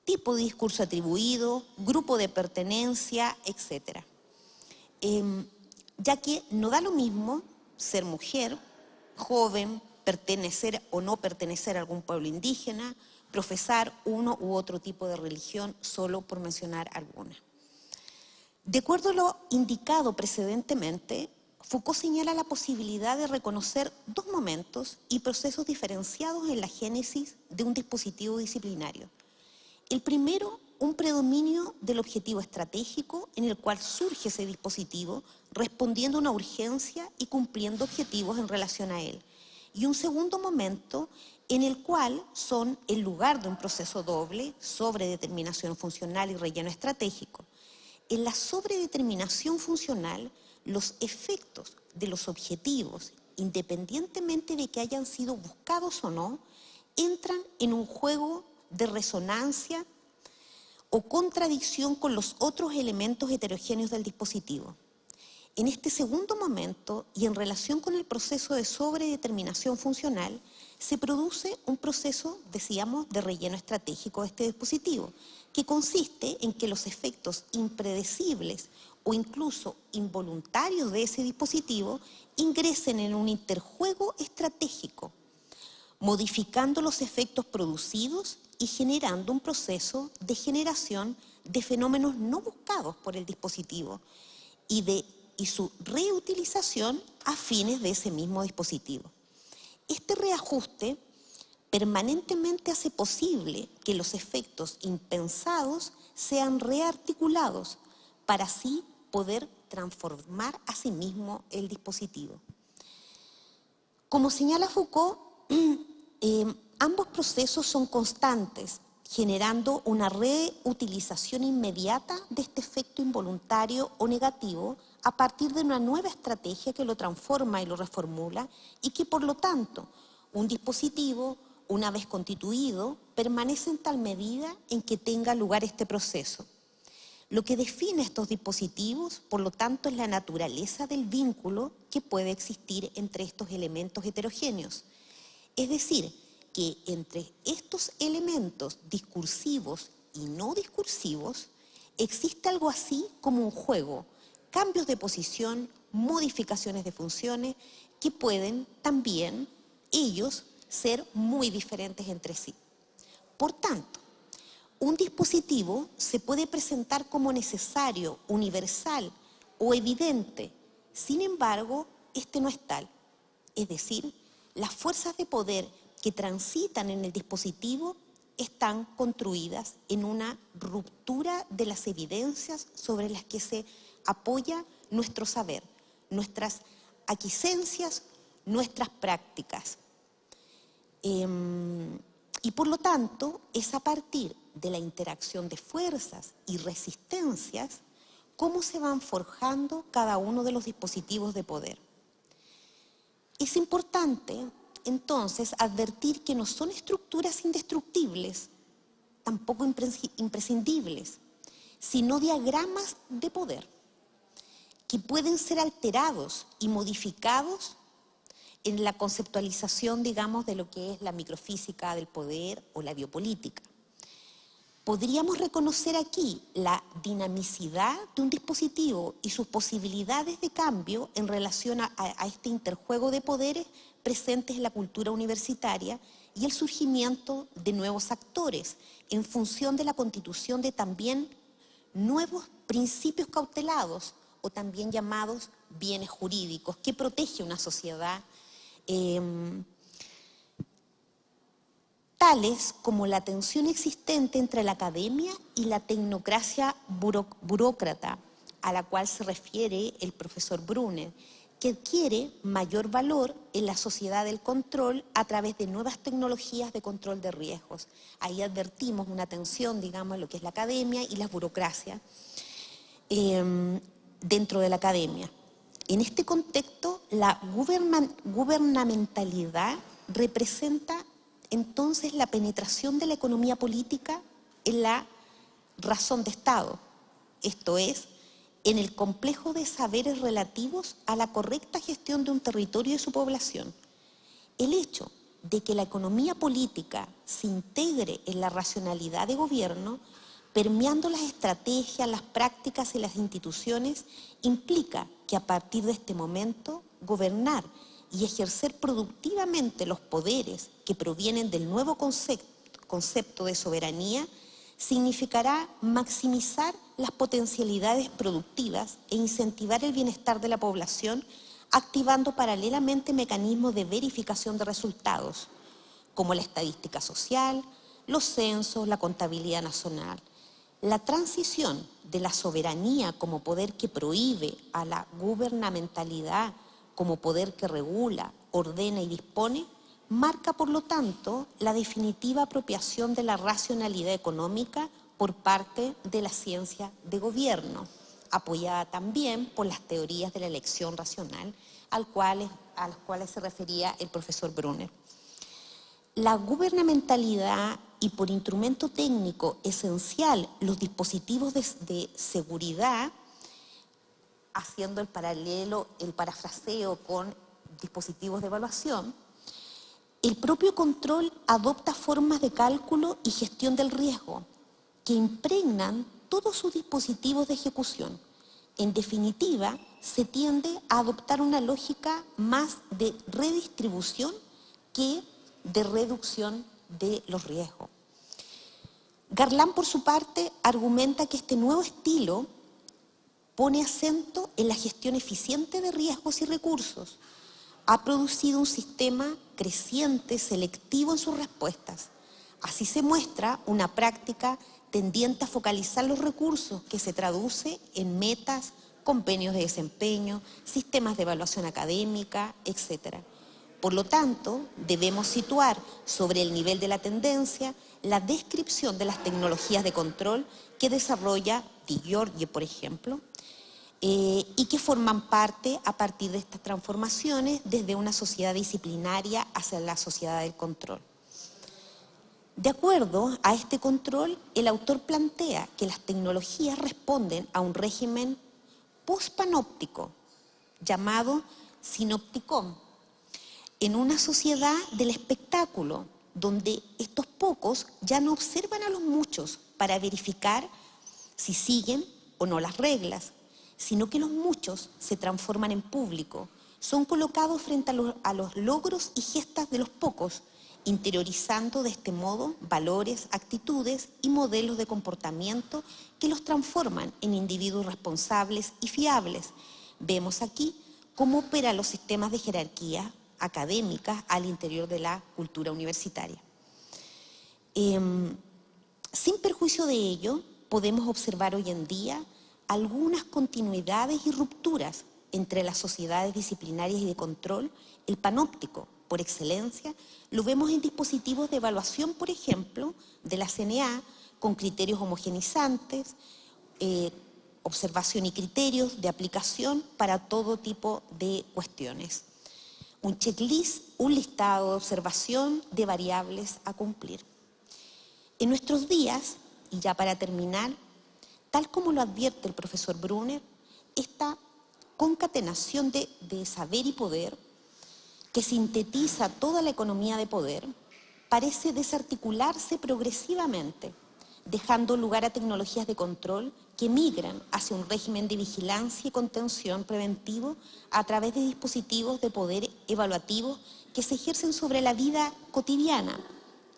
tipo de discurso atribuido, grupo de pertenencia, etc. Ya que no da lo mismo ser mujer, joven, pertenecer o no pertenecer a algún pueblo indígena, profesar uno u otro tipo de religión, solo por mencionar alguna. De acuerdo a lo indicado precedentemente, Foucault señala la posibilidad de reconocer dos momentos y procesos diferenciados en la génesis de un dispositivo disciplinario. El primero, un predominio del objetivo estratégico en el cual surge ese dispositivo respondiendo a una urgencia y cumpliendo objetivos en relación a él. Y un segundo momento en el cual son el lugar de un proceso doble, sobredeterminación funcional y relleno estratégico. En la sobredeterminación funcional, los efectos de los objetivos, independientemente de que hayan sido buscados o no, entran en un juego de resonancia o contradicción con los otros elementos heterogéneos del dispositivo. En este segundo momento, y en relación con el proceso de sobredeterminación funcional, se produce un proceso, decíamos, de relleno estratégico de este dispositivo, que consiste en que los efectos impredecibles o incluso involuntarios de ese dispositivo ingresen en un interjuego estratégico, modificando los efectos producidos y generando un proceso de generación de fenómenos no buscados por el dispositivo y su reutilización a fines de ese mismo dispositivo. Este reajuste permanentemente hace posible que los efectos impensados sean rearticulados para así poder transformar a sí mismo el dispositivo. Como señala Foucault, ambos procesos son constantes generando una reutilización inmediata de este efecto involuntario o negativo a partir de una nueva estrategia que lo transforma y lo reformula, y que por lo tanto un dispositivo, una vez constituido, permanece en tal medida en que tenga lugar este proceso. Lo que define estos dispositivos, por lo tanto, es la naturaleza del vínculo que puede existir entre estos elementos heterogéneos. Es decir, que entre estos elementos discursivos y no discursivos existe algo así como un juego, cambios de posición, modificaciones de funciones que pueden también ellos ser muy diferentes entre sí. Por tanto, un dispositivo se puede presentar como necesario, universal o evidente. Sin embargo, este no es tal. Es decir, las fuerzas de poder que transitan en el dispositivo están construidas en una ruptura de las evidencias sobre las que se apoya nuestro saber, nuestras aquiescencias, nuestras prácticas. Y por lo tanto, es a partir de la interacción de fuerzas y resistencias cómo se van forjando cada uno de los dispositivos de poder. Es importante, entonces, advertir que no son estructuras indestructibles, tampoco imprescindibles, sino diagramas de poder que pueden ser alterados y modificados en la conceptualización, digamos, de lo que es la microfísica del poder o la biopolítica. Podríamos reconocer aquí la dinamicidad de un dispositivo y sus posibilidades de cambio en relación a este interjuego de poderes presentes en la cultura universitaria y el surgimiento de nuevos actores en función de la constitución de también nuevos principios cautelados o también llamados bienes jurídicos que protege una sociedad, tales como la tensión existente entre la academia y la tecnocracia burócrata, a la cual se refiere el profesor Brunner, que adquiere mayor valor en la sociedad del control a través de nuevas tecnologías de control de riesgos. Ahí advertimos una tensión, digamos, en lo que es la academia y la burocracia dentro de la academia. En este contexto, la gubernamentalidad representa entonces la penetración de la economía política en la razón de Estado, esto es, en el complejo de saberes relativos a la correcta gestión de un territorio y su población. El hecho de que la economía política se integre en la racionalidad de gobierno, permeando las estrategias, las prácticas y las instituciones, implica que a partir de este momento, gobernar y ejercer productivamente los poderes que provienen del nuevo concepto de soberanía significará maximizar las potencialidades productivas e incentivar el bienestar de la población, activando paralelamente mecanismos de verificación de resultados, como la estadística social, los censos, la contabilidad nacional. La transición de la soberanía como poder que prohíbe a la gubernamentalidad como poder que regula, ordena y dispone, marca por lo tanto la definitiva apropiación de la racionalidad económica por parte de la ciencia de gobierno, apoyada también por las teorías de la elección racional a las cuales se refería el profesor Brunner. La gubernamentalidad y por instrumento técnico esencial los dispositivos de seguridad, haciendo el paralelo, el parafraseo con dispositivos de evaluación, el propio control adopta formas de cálculo y gestión del riesgo que impregnan todos sus dispositivos de ejecución. En definitiva, se tiende a adoptar una lógica más de redistribución que de reducción de los riesgos. Garland, por su parte, argumenta que este nuevo estilo pone acento en la gestión eficiente de riesgos y recursos. Ha producido un sistema creciente, selectivo en sus respuestas. Así se muestra una práctica tendiente a focalizar los recursos que se traduce en metas, convenios de desempeño, sistemas de evaluación académica, etc. Por lo tanto, debemos situar sobre el nivel de la tendencia la descripción de las tecnologías de control que desarrolla Di Giorgi, por ejemplo, y que forman parte a partir de estas transformaciones desde una sociedad disciplinaria hacia la sociedad del control. De acuerdo a este control, el autor plantea que las tecnologías responden a un régimen pospanóptico llamado sinopticón, en una sociedad del espectáculo, donde estos pocos ya no observan a los muchos para verificar si siguen o no las reglas, sino que los muchos se transforman en público, son colocados frente a los logros y gestas de los pocos, interiorizando de este modo valores, actitudes y modelos de comportamiento que los transforman en individuos responsables y fiables. Vemos aquí cómo operan los sistemas de jerarquía académicas al interior de la cultura universitaria. Sin perjuicio de ello, podemos observar hoy en día algunas continuidades y rupturas entre las sociedades disciplinarias y de control. El panóptico, por excelencia, lo vemos en dispositivos de evaluación, por ejemplo, de la CNA, con criterios homogenizantes, observación y criterios de aplicación para todo tipo de cuestiones. Un checklist, un listado de observación de variables a cumplir. En nuestros días, y ya para terminar, tal como lo advierte el profesor Brunner, esta concatenación de saber y poder, que sintetiza toda la economía de poder, parece desarticularse progresivamente, dejando lugar a tecnologías de control que migran hacia un régimen de vigilancia y contención preventivo a través de dispositivos de poder evaluativos que se ejercen sobre la vida cotidiana,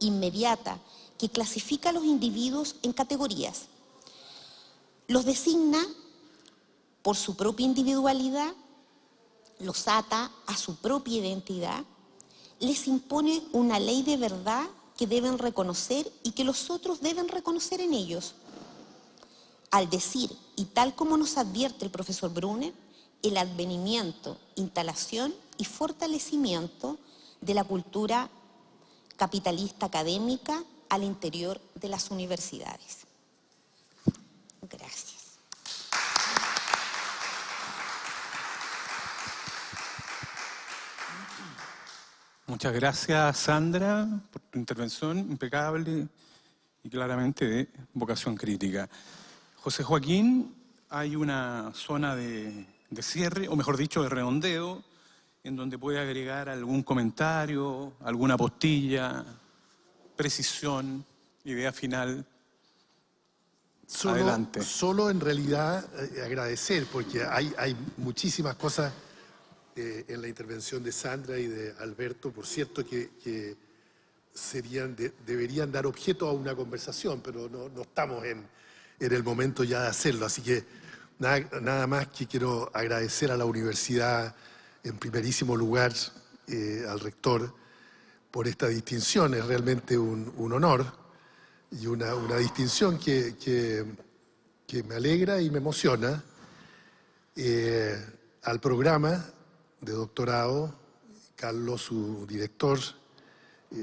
inmediata, que clasifica a los individuos en categorías. Los designa por su propia individualidad, los ata a su propia identidad, les impone una ley de verdad que deben reconocer y que los otros deben reconocer en ellos. Al decir, y tal como nos advierte el profesor Brunner, el advenimiento, instalación y fortalecimiento de la cultura capitalista académica al interior de las universidades. Gracias. Muchas gracias, Sandra, por tu intervención impecable y claramente de vocación crítica. José Joaquín, hay una zona de cierre, o mejor dicho, de redondeo, en donde puede agregar algún comentario, alguna postilla, precisión, idea final. Adelante. Solo en realidad agradecer, porque hay muchísimas cosas en la intervención de Sandra y de Alberto, por cierto, que deberían dar objeto a una conversación, pero no estamos en el momento ya de hacerlo. Así que nada más que quiero agradecer a la universidad, en primerísimo lugar al rector, por esta distinción. Es realmente un honor y una distinción que me alegra y me emociona. Al programa de doctorado, Carlos, su director,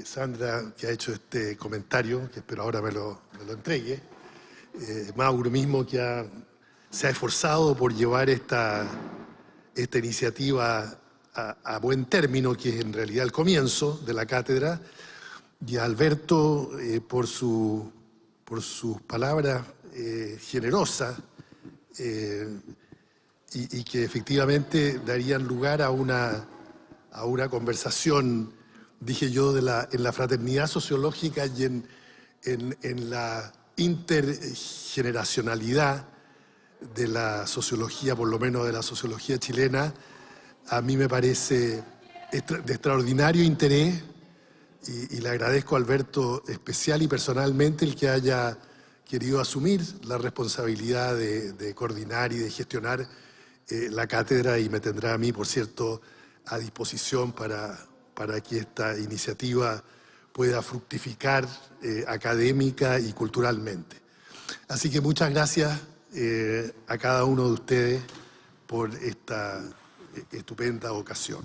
Sandra, que ha hecho este comentario, que espero ahora me lo entregue, Mauro mismo, que se ha esforzado por llevar esta iniciativa a buen término, que es en realidad el comienzo de la cátedra, y a Alberto por sus palabras generosas, y que efectivamente darían lugar a una conversación, dije yo, en la fraternidad sociológica y en la intergeneracionalidad de la sociología, por lo menos de la sociología chilena. A mí me parece de extraordinario interés y le agradezco a Alberto especial y personalmente el que haya querido asumir la responsabilidad de coordinar y de gestionar la cátedra, y me tendrá a mí, por cierto, a disposición para que esta iniciativa pueda fructificar académica y culturalmente. Así que muchas gracias a cada uno de ustedes por esta estupenda ocasión.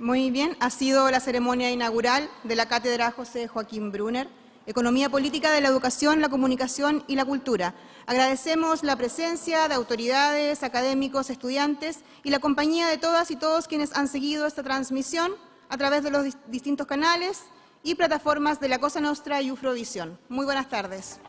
Muy bien, ha sido la ceremonia inaugural de la Cátedra José Joaquín Brunner, Economía Política de la Educación, la Comunicación y la Cultura. Agradecemos la presencia de autoridades, académicos, estudiantes y la compañía de todas y todos quienes han seguido esta transmisión a través de los distintos canales y plataformas de la Cosa Nostra y Ufrovisión. Muy buenas tardes.